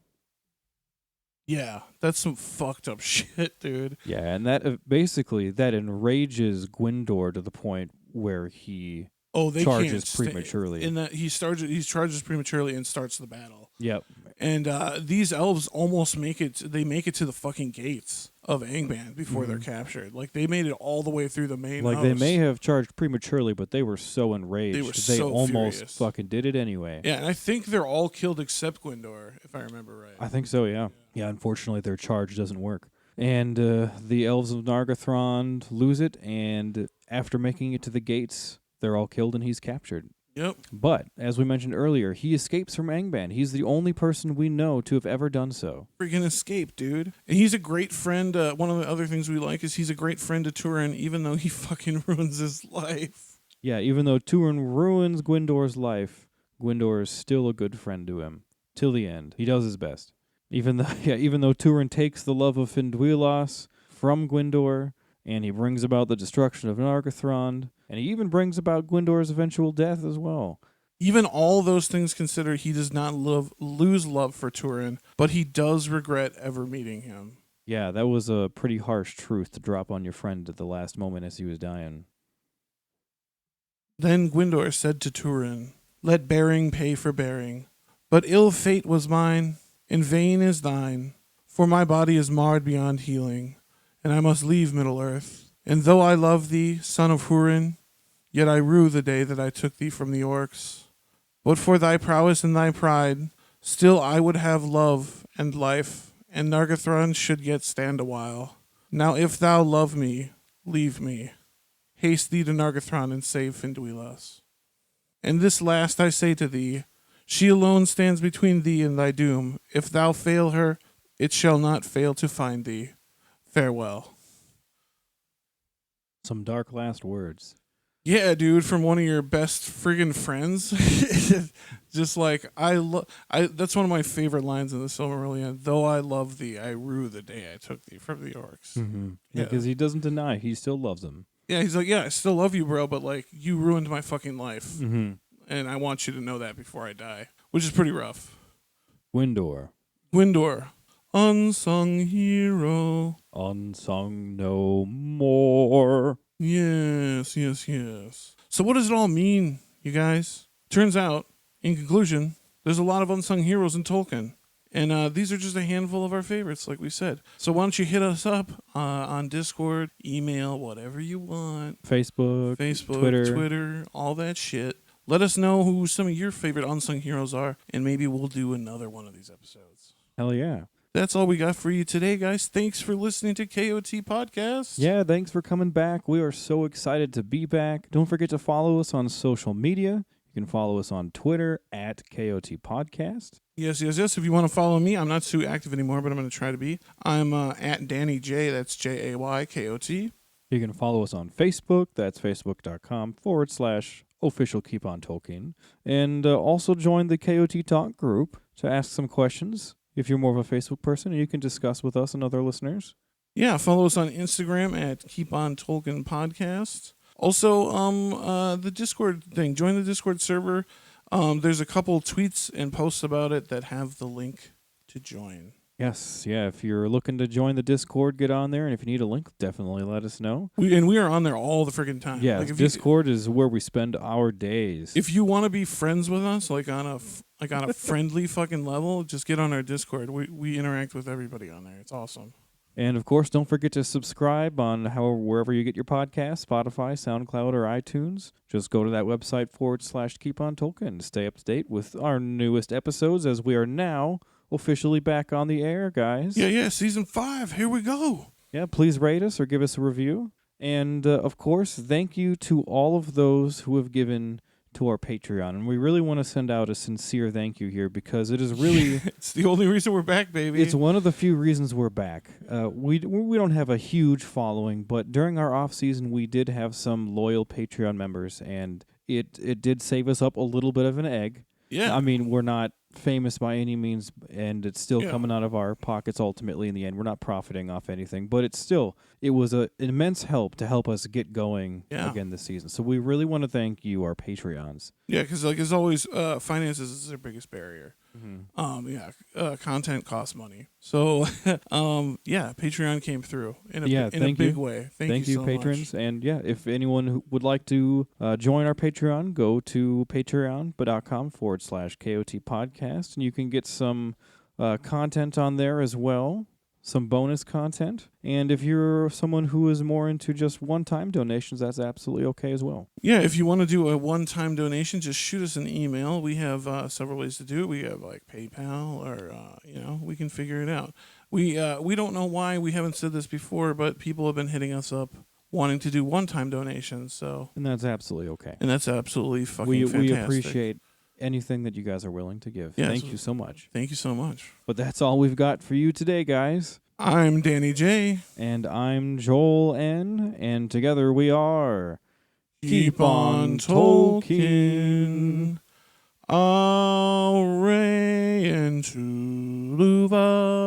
Speaker 1: Yeah, that's some fucked up shit, dude.
Speaker 2: Yeah, and that basically that enrages Gwindor to the point where he charges prematurely.
Speaker 1: In that he charges prematurely and starts the battle.
Speaker 2: Yep.
Speaker 1: And these elves almost make it. They make it to the fucking gates of Angband before they're captured. Like they made it all the way through the main.
Speaker 2: Like
Speaker 1: house.
Speaker 2: they may have charged prematurely, but they were so enraged. They almost
Speaker 1: furious.
Speaker 2: Fucking did it anyway.
Speaker 1: Yeah, and I think they're all killed except Gwindor, if I remember right.
Speaker 2: I think so. Yeah. Yeah. Unfortunately, their charge doesn't work, and the elves of Nargothrond lose it. And after making it to the gates, they're all killed, and he's captured.
Speaker 1: Yep.
Speaker 2: But, as we mentioned earlier, he escapes from Angband. He's the only person we know to have ever done so.
Speaker 1: Freaking escape, dude. And he's a great friend. One of the other things we like is he's a great friend to Turin, even though he fucking ruins his life.
Speaker 2: Yeah, even though Turin ruins Gwindor's life, Gwindor is still a good friend to him. Till the end. He does his best. Even though Turin takes the love of Finduilas from Gwindor, and he brings about the destruction of Nargothrond, and he even brings about Gwindor's eventual death as well.
Speaker 1: Even all those things considered, he does not lose love for Turin, but he does regret ever meeting him.
Speaker 2: Yeah, that was a pretty harsh truth to drop on your friend at the last moment as he was dying.
Speaker 1: Then Gwindor said to Turin, Let bearing pay for bearing, but ill fate was mine, in vain is thine, for my body is marred beyond healing, and I must leave Middle-earth. And though I love thee, son of Hurin, yet I rue the day that I took thee from the orcs. But for thy prowess and thy pride, still I would have love and life, and Nargothrond should yet stand a while. Now if thou love me, leave me. Haste thee to Nargothrond and save Finduilas. And this last I say to thee, she alone stands between thee and thy doom. If thou fail her, it shall not fail to find thee. Farewell.
Speaker 2: Some dark last words.
Speaker 1: Yeah, dude, from one of your best friggin' friends. Just like, that's one of my favorite lines in the Silmarillion. Though I love thee, I rue the day I took thee from the orcs.
Speaker 2: Mm-hmm. Yeah, because he doesn't deny. He still loves them.
Speaker 1: Yeah, he's like, yeah, I still love you, bro, but like, you ruined my fucking life.
Speaker 2: Mm-hmm.
Speaker 1: And I want you to know that before I die. Which is pretty rough.
Speaker 2: Gwindor.
Speaker 1: Unsung hero.
Speaker 2: Unsung no more.
Speaker 1: Yes. So what does it all mean, you guys? Turns out, in conclusion, there's a lot of unsung heroes in Tolkien. And these are just a handful of our favorites, like we said. So why don't you hit us up on Discord, email, whatever you want.
Speaker 2: Facebook,
Speaker 1: Twitter, all that shit. Let us know who some of your favorite unsung heroes are, and maybe we'll do another one of these episodes.
Speaker 2: Hell yeah.
Speaker 1: That's all we got for you today, guys. Thanks for listening to KOT Podcast.
Speaker 2: Yeah, thanks for coming back. We are so excited to be back. Don't forget to follow us on social media. You can follow us on Twitter at KOT Podcast.
Speaker 1: Yes. If you want to follow me, I'm not too active anymore, but I'm going to try to be. I'm at Danny J. That's JAYKOT.
Speaker 2: You can follow us on Facebook. That's facebook.com/official Keep On Tolkien. And also join the KOT Talk group to ask some questions. If you're more of a Facebook person, you can discuss with us and other listeners.
Speaker 1: Yeah, follow us on Instagram at Keep On Tolkien Podcast. Also, the Discord thing. Join the Discord server. There's a couple tweets and posts about it that have the link to join.
Speaker 2: Yes, yeah. If you're looking to join the Discord, get on there, and if you need a link, definitely let us know.
Speaker 1: We are on there all the freaking time.
Speaker 2: Yeah, Discord is where we spend our days.
Speaker 1: If you want to be friends with us, like on a friendly fucking level, just get on our Discord. We interact with everybody on there. It's awesome.
Speaker 2: And, of course, don't forget to subscribe on wherever you get your podcasts, Spotify, SoundCloud, or iTunes. Just go to that website /Keep On Tolkien to stay up to date with our newest episodes, as we are now officially back on the air, guys.
Speaker 1: Yeah, Season 5. Here we go.
Speaker 2: Yeah, please rate us or give us a review. And, of course, thank you to all of those who have given to our Patreon. And we really want to send out a sincere thank you here, because it is really...
Speaker 1: It's the only reason we're back, baby.
Speaker 2: It's one of the few reasons we're back. We don't have a huge following, but during our off season, we did have some loyal Patreon members, and it did save us up a little bit of an egg.
Speaker 1: Yeah.
Speaker 2: I mean, we're not famous by any means, and it's still coming out of our pockets ultimately in the end. We're not profiting off anything, but it was an immense help to help us get going again this season. So we really want to thank you, our Patreons.
Speaker 1: Yeah, because as always, finances is their biggest barrier.
Speaker 2: Mm-hmm.
Speaker 1: Content costs money. So, Patreon came through in a big way. Thank you so
Speaker 2: patrons.
Speaker 1: much.
Speaker 2: And if anyone who would like to join our Patreon, go to patreon.com/KOT podcast, and you can get some content on there as well. Some bonus content. And if you're someone who is more into just one-time donations, that's absolutely okay as well.
Speaker 1: Yeah, if you want to do a one-time donation, just shoot us an email. We have several ways to do it. We have like PayPal, or we can figure it out. We don't know why we haven't said this before, but people have been hitting us up wanting to do one-time donations. So,
Speaker 2: and that's absolutely okay.
Speaker 1: And that's absolutely fucking fantastic.
Speaker 2: We appreciate anything that you guys are willing to give.
Speaker 1: Yes.
Speaker 2: Thank you so much.
Speaker 1: Thank you so much.
Speaker 2: But that's all we've got for you today, guys.
Speaker 1: I'm Danny J.
Speaker 2: And I'm Joel N. And together we are
Speaker 1: Keep On Tolkien. Array and Tuluva.